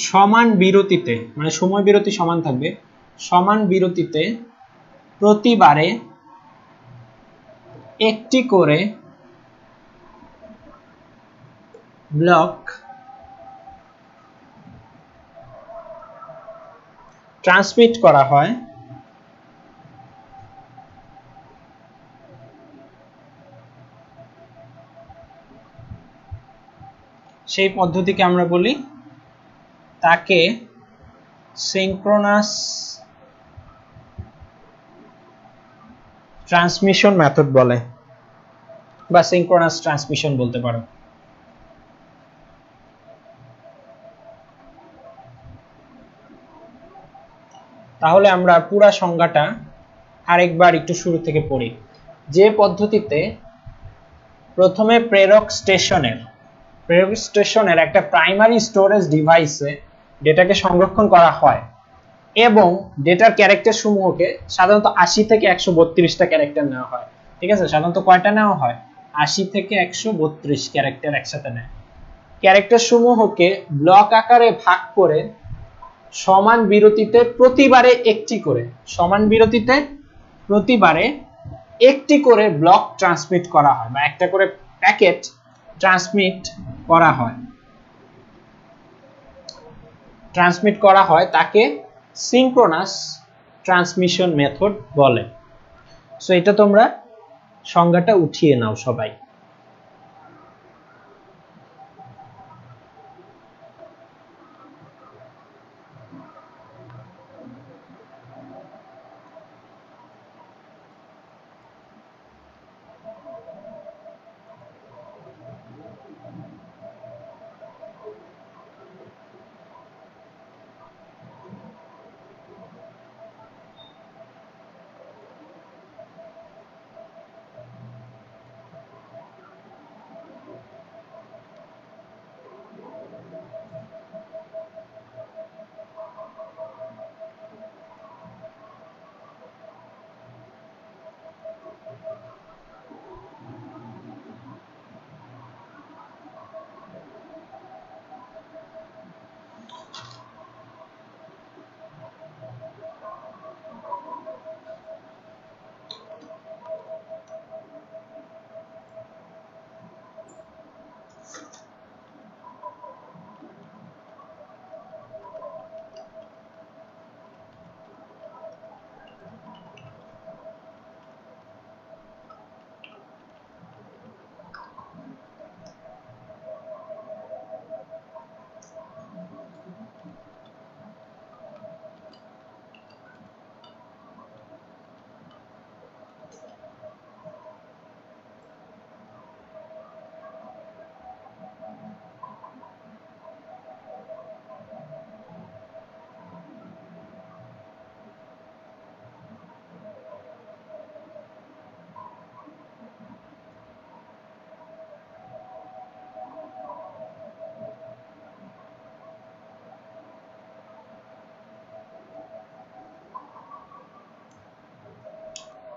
সমান বিরতিতে, মানে সময় বিরতি সমান থাকবে, সমান বিরতিতে প্রতিবারে একটি করে ব্লক ট্রান্সমিট করা হয়। সেই পদ্ধতিকে আমরা বলি, তাকে সিনক্রোনাস ট্রান্সমিশন মেথড বলে, বা সিনক্রোনাস ট্রান্সমিশন বলতে পারো। তাহলে আমরা পুরা সংজ্ঞাটা আরেকবার একটু শুরু থেকে পড়ি। যে পদ্ধতিতে প্রথমে প্রেরক স্টেশনের একটা প্রাইমারি স্টোরেজ ডিভাইসে ডেটাকে সংরক্ষণ করা হয় এবং ডেটার ক্যারেক্টার সমূহকে সাধারণত 80 থেকে 132টা ক্যারেক্টার নেওয়া হয়। ঠিক আছে, সাধারণত কয়টা নেওয়া হয়? 80 থেকে 132 ক্যারেক্টার একসাথে নেয়। ক্যারেক্টার সমূহকে ব্লক আকারে ভাগ করে সমান বিরতিতে প্রতিবারে একটি করে ব্লক ট্রান্সমিট করা হয়, বা একটা করে প্যাকেট ট্রান্সমিট করা হয়, তাকে সিনক্রোনাস ট্রান্সমিশন মেথড বলে। সো এটা তোমরা সংজ্ঞাটা উঠিয়ে নাও সবাই।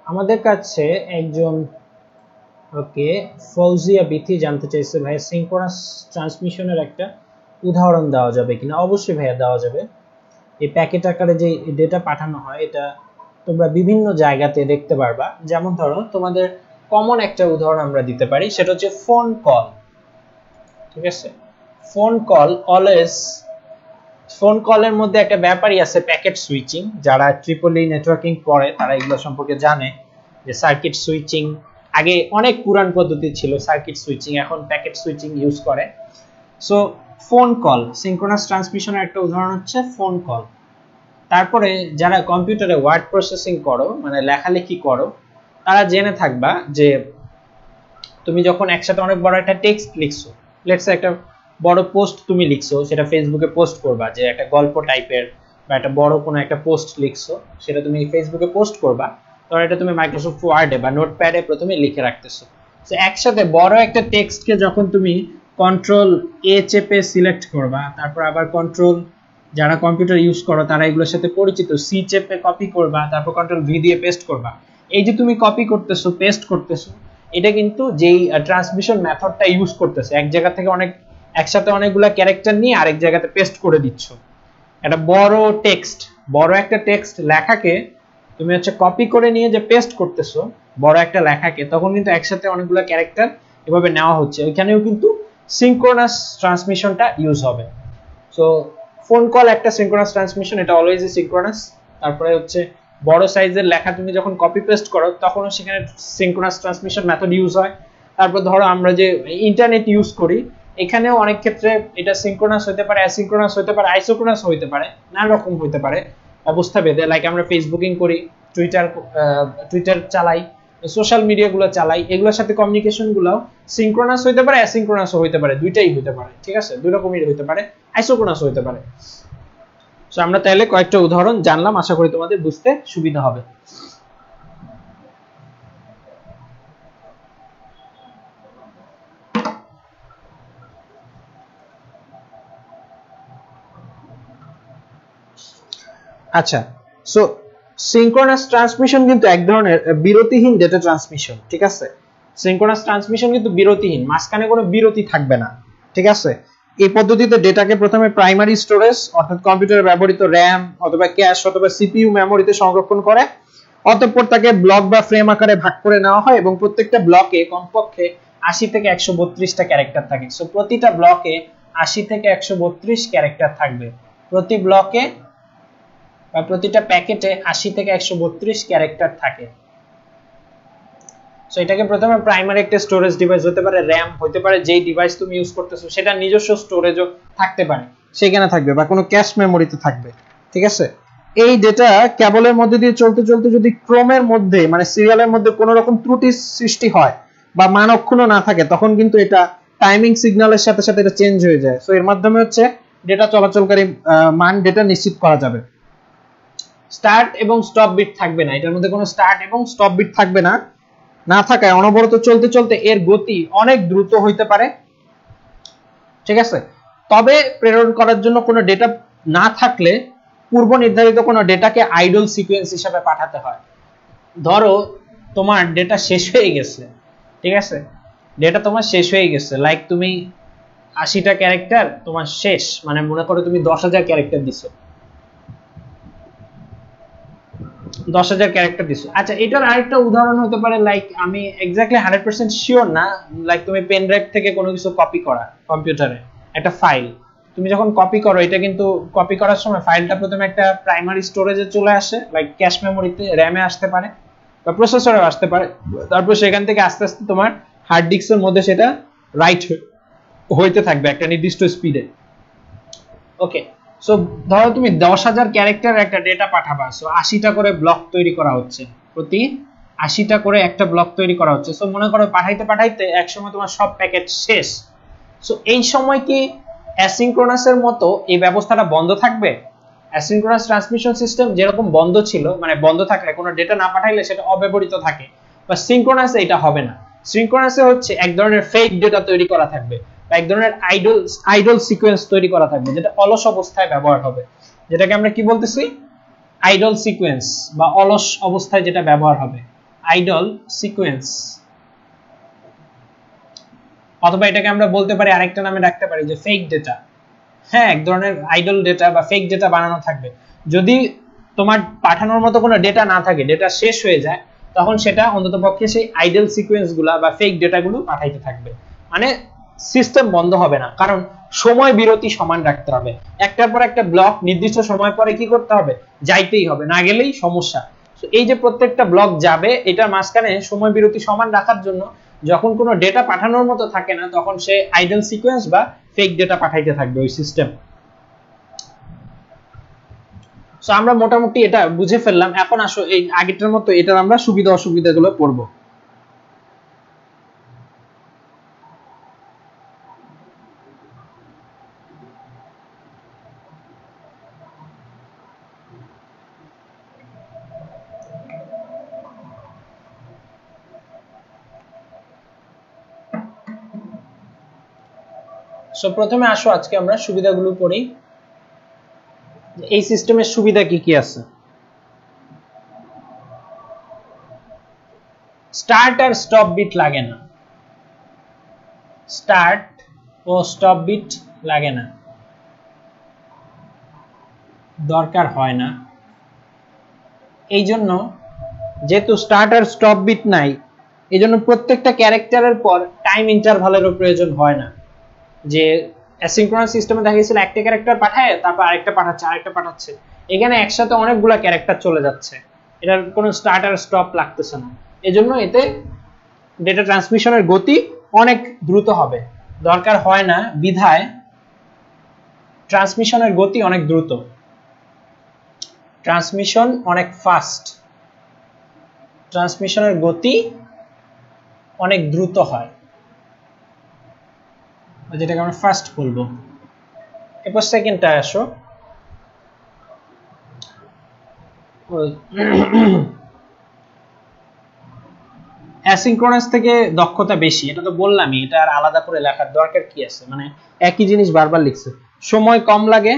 আমাদের কাছে একজন ওকে ফৌজিয়া বিথি জানতে চাইছে ভাই সিনক্রোনাস ট্রান্সমিশনের একটা উদাহরণ দেওয়া যাবে কিনা। অবশ্যই ভাইয়া দেওয়া যাবে। এই প্যাকেট আকারে যে ডেটা পাঠানো হয় এটা তোমরা বিভিন্ন জায়গাতে দেখতে পারবা। যেমন ধরো তোমাদের কমন একটা উদাহরণ আমরা দিতে পারি, সেটা হচ্ছে ফোন কল। ঠিক আছে, ফোন কল অলওয়েজ, ফোন কলের মধ্যে একটা ব্যাপারই আছে প্যাকেট সুইচিং। যারা ট্রিপলি নেটওয়ার্কিং পড়ে তারা এগুলো সম্পর্কে জানে যে সার্কিট সুইচিং আগে অনেক পুরান পদ্ধতি ছিল সার্কিট সুইচিং, এখন প্যাকেট সুইচিং ইউজ করে। সো ফোন কল সিনক্রোনাস ট্রান্সমিশনের একটা উদাহরণ হচ্ছে ফোন কল। তারপরে যারা কম্পিউটারে ওয়ার্ড প্রসেসিং করো মানে লেখালেখি করো তারা জেনে থাকবা যে তুমি যখন একসাথে অনেক বড় একটা টেক্সট লিখছো, লেটস সে একটা বড় পোস্ট তুমি লিখছো, সেটা ফেসবুকে পোস্ট করবা, যে একটা গল্প টাইপের বা একটা বড় কোনো একটা পোস্ট লিখছো সেটা তুমি ফেসবুকে পোস্ট করবা, তখন এটা তুমি মাইক্রোসফট ওয়ার্ডে বা নোটপ্যাডে প্রথমে লিখে রাখতেছো। তো একসাথে বড় একটা টেক্সটকে যখন তুমি কন্ট্রোল এ চেপে সিলেক্ট করবা, তারপর আবার কন্ট্রোল, যারা কম্পিউটার ইউজ করো তারা এগুলোর সাথে পরিচিত, সি চেপে কপি করবা, তারপর কন্ট্রোল ভি দিয়ে পেস্ট করবা। এই যে তুমি কপি করতেছো পেস্ট করতেছো, এটা কিন্তু যেই ট্রান্সমিশন মেথডটা ইউজ করতেছে, এক জায়গা থেকে অনেক একসাথে অনেকগুলা ক্যারেক্টার নিয়ে আরেক জায়গাতে পেস্ট করে দিচ্ছ। একটা বড় টেক্সট, বড় একটা টেক্সট লেখাকে তুমি হচ্ছে কপি করে নিয়ে যে পেস্ট করতেছো বড় একটা লেখাকে, তখন কিন্তু একসাথে অনেকগুলা ক্যারেক্টার এভাবে নেওয়া হচ্ছে, ওইখানেও কিন্তু সিনক্রোনাস ট্রান্সমিশনটা ইউজ হবে। সো ফোন কল একটা সিনক্রোনাস ট্রান্সমিশন, এটা অলওয়েজ সিনক্রোনাস। তারপরে হচ্ছে বড় সাইজের লেখা তুমি যখন কপি পেস্ট করো তখনও সেখানে সিনক্রোনাস ট্রান্সমিশন মেথড ইউজ হয়। তারপর ধরো আমরা যে ইন্টারনেট ইউজ করি এখানেও অনেক ক্ষেত্রে এটা সিনক্রোনাস হতে পারে, অ্যাসিনক্রোনাস হতে পারে, আইসোক্রোনাস হতে পারে, নানা রকম হতে পারে অবস্থা ভেদে। লাইক আমরা ফেসবুকিং করি, টুইটার চালাই, সোশ্যাল মিডিয়াগুলো চালাই, এগুলোর সাথে কমিউনিকেশন গুলো সিনক্রোনাস হতে পারে, অ্যাসিনক্রোনাস হতে পারে, দুইটাই হতে পারে। ঠিক আছে, দুই রকমই হতে পারে, আইসোক্রোনাস হতে পারে। সো আমরা তাহলে কয়েকটা উদাহরণ জানলাম, আশা করি তোমাদের বুঝতে সুবিধা হবে। আচ্ছা, সো সিনক্রোনাস ট্রান্সমিশন কিন্তু এক ধরনের বিরতিহীন ডেটা ট্রান্সমিশন। ঠিক আছে, সিনক্রোনাস ট্রান্সমিশন কিন্তু বিরতিহীন, মাঝখানে কোনো বিরতি থাকবে না। ঠিক আছে, এই পদ্ধতিতে ডেটাকে প্রথমে প্রাইমারি স্টোরেজ অর্থাৎ কম্পিউটারে ব্যবহৃত র্যাম অথবা ক্যাশ অথবা সিপিইউ মেমোরিতে সংরক্ষণ করে, অতঃপর তাকে ব্লক বা ফ্রেম আকারে ভাগ করে নেওয়া হয় এবং প্রত্যেকটা ব্লকে কমপক্ষে 80 থেকে 132টা ক্যারেক্টার থাকে। সো প্রতিটা ব্লকে 80 থেকে 132 ক্যারেক্টার থাকবে, প্রতি ব্লকে বা প্রতিটা প্যাকেটে 80 থেকে 132 ক্যারেক্টার থাকে। সো এটাকে প্রথমে প্রাইমারি একটা স্টোরেজ ডিভাইস হতে পারে, র‍্যাম হতে পারে, যেই ডিভাইস তুমি ইউজ করতেছো সেটা নিজস্ব স্টোরেজও থাকতে পারে, সেখানে থাকবে বা কোনো ক্যাশ মেমোরিতে থাকবে। ঠিক আছে, এই ডেটা কেবলের মধ্যে দিয়ে চলতে চলতে যদি ক্রমের মধ্যে মানে সিরিয়ালের মধ্যে কোনো রকম ত্রুটি সৃষ্টি হয় বা মান অক্ষুণ্ণ না থাকে, তখন কিন্তু এটা টাইমিং সিগন্যালের সাথে সাথে এটা চেঞ্জ হয়ে যায়। সো এর মাধ্যমে হচ্ছে ডেটা চলাচলকারী মান ডেটা নিশ্চিত করা যাবে। স্টার্ট এবং স্টপ বিট থাকবে না, এটার মধ্যে কোনো স্টার্ট এবং স্টপ বিট থাকবে না। না থাকায় অনবরত চলতে চলতে এর গতি অনেক দ্রুত হইতে পারে। ঠিক আছে, তবে প্রেরণ করার জন্য কোনো ডেটা না থাকলে পূর্ব নির্ধারিত কোনো ডেটাকে আইডল সিকোয়েন্স হিসেবে পাঠাতে হয়। ধরো তোমার ডেটা শেষ হয়ে গেছে, ঠিক আছে, ডেটা তোমার শেষ হয়ে গেছে, লাইক তুমি 80টা ক্যারেক্টার তোমার শেষ, মানে মনে করো তুমি 10,000 ক্যারেক্টার দিছো, 10,000 ক্যারেক্টার দিছো। আচ্ছা, এটার আরেকটা উদাহরণ হতে পারে, লাইক আমি এক্স্যাক্টলি 100% শিওর না, লাইক তুমি পেন ড্রাইভ থেকে কোনো কিছু কপি করা কম্পিউটারে একটা ফাইল, তুমি যখন কপি করো এটা কিন্তু কপি করার সময় ফাইলটা প্রথমে একটা প্রাইমারি স্টোরেজে চলে আসে, লাইক ক্যাশ মেমোরিতে, র‍্যামে আসতে পারে বা প্রসেসরে আসতে পারে, তারপর সেখান থেকে আস্তে আস্তে তোমার হার্ড ডিস্কের মধ্যে সেটা রাইট হইতে থাকবে একটা নির্দিষ্ট স্পিডে। ওকে, সো ধরো তুমি 10,000 ক্যারেক্টার একটা ডেটা পাঠাবা, সো 80টা করে ব্লক তৈরি করা হচ্ছে, প্রতি 80টা করে একটা ব্লক তৈরি করা হচ্ছে। সো মনে করো পাঠাইতে পাঠাইতে একসময় তোমার সব প্যাকেট শেষ। সো এই সময় কি অ্যাসিনক্রোনাসের মতো এই ব্যবস্থাটা বন্ধ থাকবে? অ্যাসিনক্রোনাস ট্রান্সমিশন সিস্টেম যেরকম বন্ধ ছিল, মানে বন্ধ থাকলে কোনো ডেটা না পাঠাইলে সেটা অব্যবহৃত থাকে, বা সিনক্রোনাসে এটা হবে না। সিনক্রোনাসে হচ্ছে এক ধরনের ফেক ডেটা তৈরি করা থাকবে, এক ধরনের আইডল সিকোয়েন্স তৈরি করা থাকবে, যেটা অলস অবস্থায় ব্যবহার হবে, যেটাকে আমরা কি বলতেছি, আইডল সিকোয়েন্স বা অলস অবস্থায় যেটা ব্যবহার হবে। আইডল সিকোয়েন্স, অথবা এটাকে আমরা বলতে পারি আরেকটা নামে রাখতে পারি যে ফেক ডেটা। হ্যাঁ, এক ধরনের আইডল ডেটা বা ফেক ডেটা বানানো থাকবে। যদি তোমার পাঠানোর মতো কোনো ডেটা না থাকে, ডেটা শেষ হয়ে যায়, তখন সেটা অন্ততপক্ষে সেই আইডল সিকোয়েন্সগুলো বা ফেক ডেটাগুলো পাঠাইতে থাকবে। মানে সিস্টেম বন্ধ হবে না, কারণ সময় বিরতি সমান রাখতে হবে। একটার পর একটা ব্লক নির্দিষ্ট সময় পরে কি করতে হবে, যাইতেই হবে, না গেলেই সমস্যা। এই যে প্রত্যেকটা ব্লক যাবে, এটার মাঝখানে সময় বিরতি সমান রাখার জন্য যখন কোনো ডেটা পাঠানোর মতো থাকে না, তখন সে আইডল সিকোয়েন্স বা ফেক ডেটা পাঠাইতে থাকবে ওই সিস্টেম। সো আমরা মোটামুটি এটা বুঝে ফেললাম। এখন আসো এই আগেরটার মতো এটার আমরা সুবিধা অসুবিধাগুলো পড়ব। সো প্রথমে আসো আজকে আমরা সুবিধাগুলো পড়ি। এই সিস্টেমের সুবিধা কি কি আছে। স্টার্ট আর স্টপ বিট লাগে না, স্টার্ট ও স্টপ বিট লাগে না, দরকার হয় না। এই জন্য যেহেতু স্টার্ট আর স্টপ বিট নাই, এই জন্য প্রত্যেকটা ক্যারেক্টারের পর টাইম ইন্টারভালেরও প্রয়োজন হয় না। যে অ্যাসিনক্রোনাস সিস্টেমে দেখা গেছিল একটা ক্যারেক্টার পাঠায়, তারপর আরেকটা পাঠাচ্ছে, আরেকটা পাঠাচ্ছে, এখানে একসাথে অনেকগুলা ক্যারেক্টার চলে যাচ্ছে, এটার কোনো স্টার্ট আর স্টপ লাগতেছে না। এজন্য এতে ডেটা ট্রান্সমিশনের গতি অনেক দ্রুত হবে, দরকার হয় না বিধায় ট্রান্সমিশনের গতি অনেক দ্রুত, ট্রান্সমিশন অনেক ফাস্ট, ট্রান্সমিশনের গতি অনেক দ্রুত হয়, যেটাকে আমরা ফাস্ট বলবো। এরপর সেকেন্ডটা আসো, অ্যাসিনক্রোনাস থেকে দক্ষতা বেশি, এটা তো বললামই, এটা আর আলাদা করে লেখার দরকার কি আছে, মানে একই জিনিস বারবার লিখছে। সময় কম লাগে,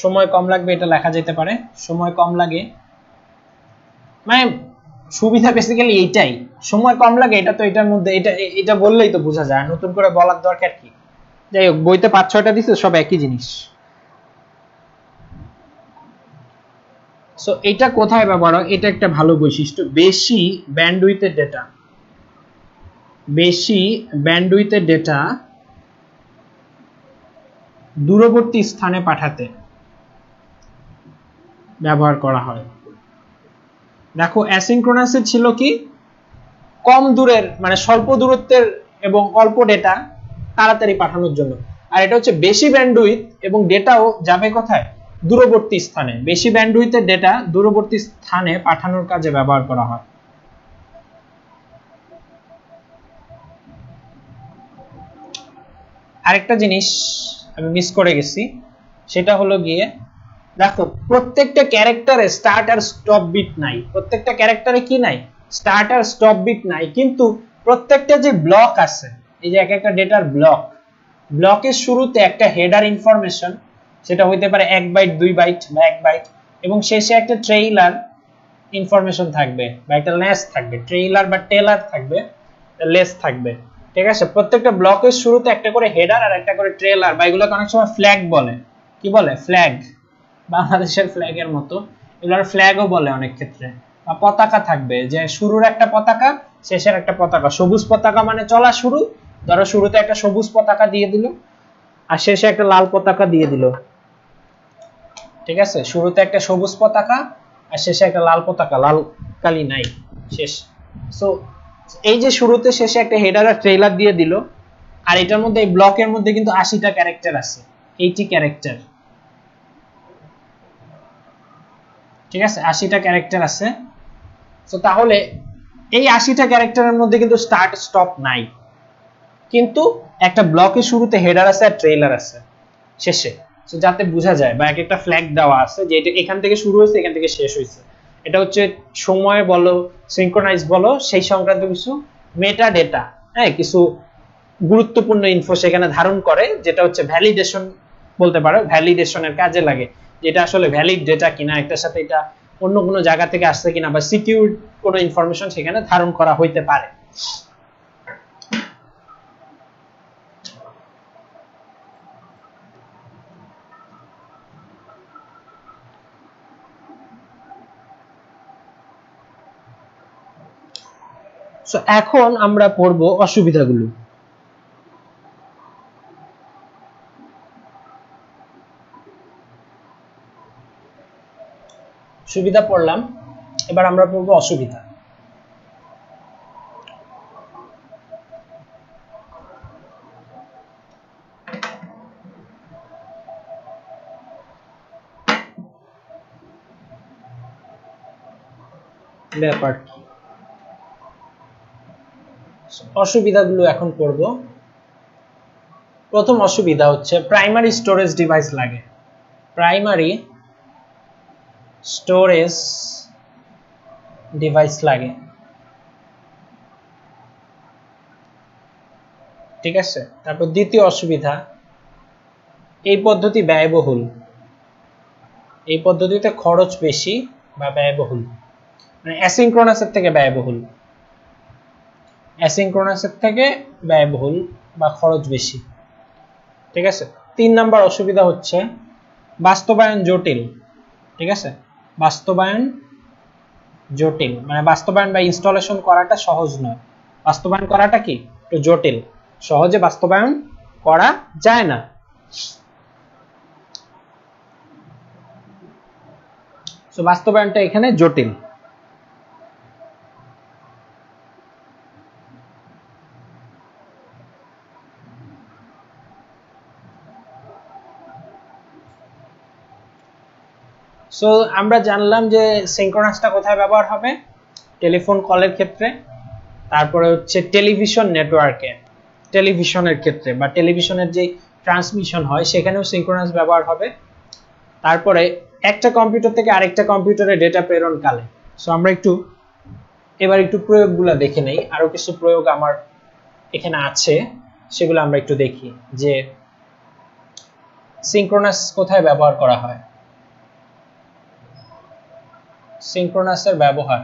সময় কম লাগবে, এটা লেখা যেতে পারে, সময় কম লাগে, মানে সুবিধা বেসিক্যালি এইটাই, সময় কম লাগে। এটা তো এটার মধ্যে এটা বললেই তো বোঝা যায়, নতুন করে বলার দরকার কি। যাই হোক, বইতে 5-6টা দিছে, সব একই জিনিস। সো এটা কোথায় ব্যবহার হয়, এটা একটা ভালো বৈশিষ্ট্য, বেশি ব্যান্ডউইথের ডেটা, বেশি ব্যান্ডউইথের ডেটা দূরবর্তী স্থানে পাঠাতে ব্যবহার করা হয়। দেখো অ্যাসিনক্রোনাসে ছিল কি, কম দূরের মানে স্বল্প দূরত্বের এবং অল্প ডেটা তাড়াতাড়ি পাঠানোর জন্য, আর এটা হচ্ছে বেশি ব্যান্ডউইথ এবং ডেটাও যাবে কোথায়, দূরবর্তী স্থানে। বেশি ব্যান্ডউইথের ডেটা দূরবর্তী স্থানে পাঠানোর কাজে ব্যবহার করা হয়। আরেকটা জিনিস আমি মিস করে গেছি, সেটা হলো গিয়ে দেখো প্রত্যেকটা ক্যারেক্টারে স্টার্ট আর স্টপ বিট নাই, প্রত্যেকটা ক্যারেক্টারে কি নাই, স্টার্ট আর স্টপ বিট নাই, কিন্তু প্রত্যেকটা যে ব্লক আছে, এই যে এক একটা ডেটার ব্লক, ব্লকের শুরুতে একটা হেডার ইনফরমেশন, সেটা হইতে পারে 1 বাইট 2 বাইট বা 1 বাইট, এবং শেষে একটা ট্রেইলার ইনফরমেশন থাকবে বা একটা লেস থাকবে, ট্রেইলার বা টেলার থাকবে, লেস থাকবে। ঠিক আছে, প্রত্যেকটা ব্লকের শুরুতে একটা করে হেডার আর একটা করে ট্রেলার, বা এগুলোকে অনেক সময় ফ্ল্যাগ বলে, কি বলে, ফ্ল্যাগ, বাংলাদেশের ফ্ল্যাগের মতো, এগুলোর ফ্ল্যাগও বলে অনেক ক্ষেত্রে। বা পতাকা থাকবে, যে শুরুর একটা পতাকা, শেষের একটা পতাকা। সবুজ পতাকা মানে চলা শুরু, ধরো শুরুতে একটা সবুজ পতাকা দিয়ে দিল আর শেষে একটা লাল পতাকা দিয়ে দিল। ঠিক আছে, শুরুতে একটা সবুজ পতাকা আর শেষে একটা লাল পতাকা, লাল কালি নাই শেষ। সো এই যে শুরুতে শেষে একটা হেডার আর ট্রেইলার দিয়ে দিল, আর এটার মধ্যে এই ব্লকের মধ্যে কিন্তু 80টা ক্যারেক্টার আছে, 80 ক্যারেক্টার। ঠিক আছে, 80টা ক্যারেক্টার আছে। তো তাহলে এই 80টা ক্যারেক্টারের মধ্যে কিন্তু স্টার্ট স্টপ নাই, কিন্তু একটা ব্লকের শুরুতে হেডার আছে আর ট্রেইলার আছে শেষে, তো যাতে বোঝা যায়, বা একটা ফ্ল্যাগ দেওয়া আছে যে এটা এখান থেকে শুরু হয়েছে, এখান থেকে শেষ হয়েছে। এটা হচ্ছে সময় বলো, সিনক্রোনাইজ বলো, সেই সংক্রান্ত কিছু মেটা ডেটা, হ্যাঁ, কিছু গুরুত্বপূর্ণ ইনফো সেখানে ধারণ করে, যেটা হচ্ছে ভ্যালিডেশন বলতে পারো, ভ্যালিডেশনের কাজে লাগে, যেটা আসলে ভ্যালিড ডেটা কিনা, একটার সাথে এটা অন্য কোনো জায়গা থেকে আসছে কিনা বা সিকিউর কোনো ইনফরমেশন সেখানে ধারণ করা হইতে পারে। সো এখন আমরা পড়ব অসুবিধাগুলো। সুবিধা পড়লাম, এবার আমরা পড়ব অসুবিধা। ব্যাপার কি, অসুবিধাগুলো এখন পড়ব। প্রথম অসুবিধা হচ্ছে প্রাইমারি স্টোরেজ ডিভাইস লাগে। প্রাইমারি স্টোরেজ ডিভাইস লাগে, ঠিক আছে। তারপর দ্বিতীয় অসুবিধা, এই পদ্ধতি ব্যয়বহুল। এই পদ্ধতিতে খরচ বেশি বা ব্যয়বহুল, মানে অ্যাসিনক্রোনাসের থেকে ব্যয়বহুল। অ্যাসিনক্রোনাসের থেকে ব্যয়বহুল বা খরচ বেশি, ঠিক আছে। 3 নাম্বার অসুবিধা হচ্ছে বাস্তবায়ন জটিল, ঠিক আছে। বাস্তবায়ন জটিল, মানে বাস্তবায়ন বা ইনস্টলেশন করাটা সহজ নয়। বাস্তবায়ন করাটা কি একটু জটিল, সহজে বাস্তবায়ন করা যায় না। সো বাস্তবায়নটা এখানে জটিল। সো আমরা জানলাম যে সিনক্রোনাসটা কোথায় ব্যবহার হবে, টেলিফোন কলের ক্ষেত্রে, তারপরে হচ্ছে টেলিভিশন নেটওয়ার্কে, টেলিভিশনের ক্ষেত্রে বা টেলিভিশনের যে ট্রান্সমিশন হয় সেখানেও সিনক্রোনাস ব্যবহার হবে। তারপরে একটা কম্পিউটার থেকে আরেকটা কম্পিউটারে ডেটা প্রেরণ কালে। সো আমরা এবার একটু প্রয়োগগুলো দেখে নেই। আরো কিছু প্রয়োগ আমার এখানে আছে, সেগুলো আমরা একটু দেখি যে সিনক্রোনাস কোথায় ব্যবহার করা হয়। সিনক্রোনাসের ব্যবহার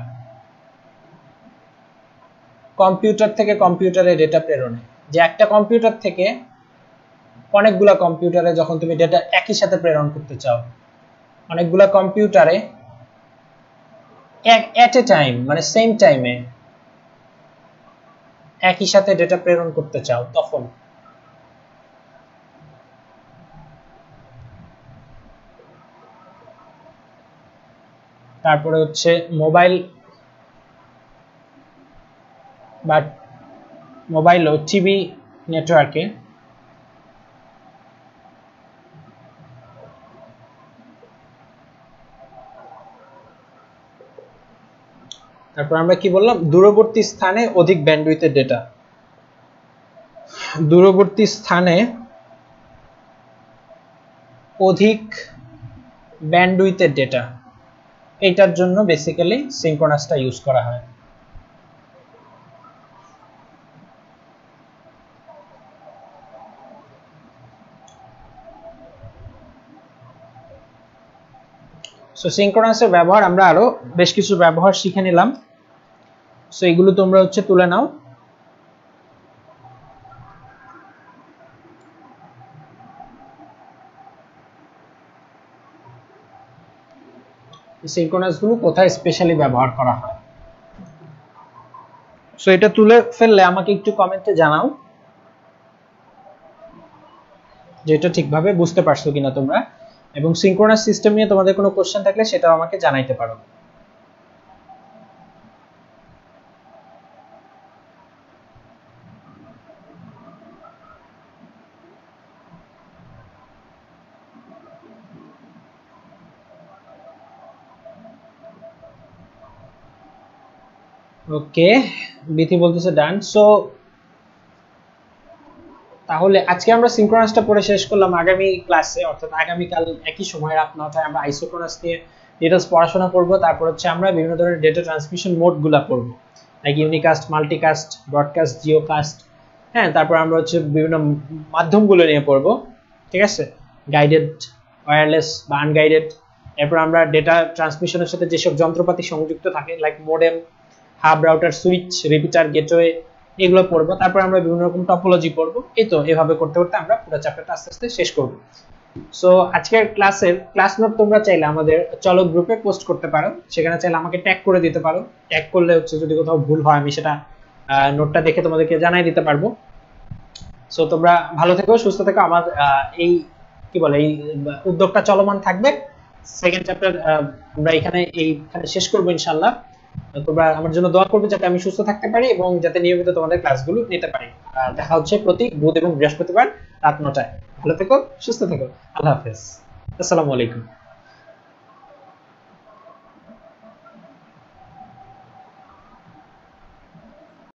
কম্পিউটার থেকে কম্পিউটারে ডেটা প্রেরণে। যে একটা কম্পিউটার থেকে অনেকগুলা কম্পিউটারে যখন তুমি ডেটা একই সাথে প্রেরণ করতে চাও, অনেকগুলা কম্পিউটারে এট এ টাইম, মানে সেম টাইমে একই সাথে ডেটা প্রেরণ করতে চাও, তখন তারপরে হচ্ছে মোবাইল বা মোবাইল ও টিভি নেটওয়ার্কে, তারপর আমরা কি বললাম, দূরবর্তী স্থানে অধিক ব্যান্ডউইথের ডেটা। দূরবর্তী স্থানে অধিক ব্যান্ডউইথের ডেটা, এটার জন্য বেসিক্যালি সিনক্রোনাসটা ইউজ করা হয়। সো সিনক্রোনাসের ব্যবহার আমরা আরো বেশ কিছু ব্যবহার শিখে নিলাম। সো এগুলো তোমরা হচ্ছে তুলে নাও। সিনক্রোনাস গুলো কোথায় স্পেশালি ব্যবহার করা হয়। সো এটা তুলে ফেললে আমাকে একটু কমেন্টে জানাও যে এটা ঠিকভাবে বুঝতে পারছো কিনা তোমরা, এবং সিনক্রোনাস সিস্টেম নিয়ে তোমাদের কোনো কোশ্চেন থাকলে সেটাও আমাকে জানাইতে পারো। ওকে, বিথি বলতেছে ডান। সো তাহলে আজকে আমরা সিনক্রোনাসটা পড়ে শেষ করলাম। আগামী ক্লাসে অর্থাৎ আগামীকাল একই সময় রাত 9টায় আমরা আইসোক্রোনাস নিয়ে ডিটেইলস পড়াশোনা করব। তারপর হচ্ছে আমরা বিভিন্ন ধরনের ডেটা ট্রান্সমিশন মোডগুলো পড়ব, লাইক ইউনিকাস্ট, মাল্টিকাস্ট, ব্রডকাস্ট, জিওকাস্ট। হ্যাঁ, তারপর আমরা হচ্ছে বিভিন্ন মাধ্যমগুলো নিয়ে পড়ব, ঠিক আছে, গাইডেড, ওয়্যারলেস বা আনগাইডেড। এরপর আমরা ডেটা ট্রান্সমিশনের সাথে যেসব যন্ত্রপাতি সংযুক্ত থাকে like modem, hub, router, switch, repeater, gateway, এগুলো পড়বো। তারপর আমরা বিভিন্ন রকম টপোলজি পড়বো। এই তো এভাবে করতে করতে আমরা পুরো চ্যাপ্টারটা আস্তে আস্তে শেষ করব। সো আজকের ক্লাসের ক্লাস নোট তোমরা চাইলে আমাদের চলক গ্রুপে পোস্ট করতে পারো, সেখানে চাইলে আমাকে ট্যাগ করে দিতে পারো। ট্যাগ করলে হচ্ছে যদি কোথাও ভুল হয় আমি সেটা নোটটা দেখে তোমাদেরকে জানাই দিতে পারবো। সো তোমরা ভালো থেকো, সুস্থ থেকো। আমার এই কি বলে এই উদ্যোগটা চলমান থাকবে। সেকেন্ড চ্যাপ্টার আমরা এইখানে শেষ করবো ইনশাআল্লাহ। তোমরা আমার জন্য দোয়া করবে যাতে আমি সুস্থ থাকতে পারি এবং যাতে নিয়মিত তোমাদের ক্লাসগুলো নিতে পারি। দেখা হচ্ছে প্রতি বুধ এবং বৃহস্পতিবার রাত 9টায়। ভালো থেকো, সুস্থ থেকো। আল্লাহ হাফেজ। আসসালামু আলাইকুম।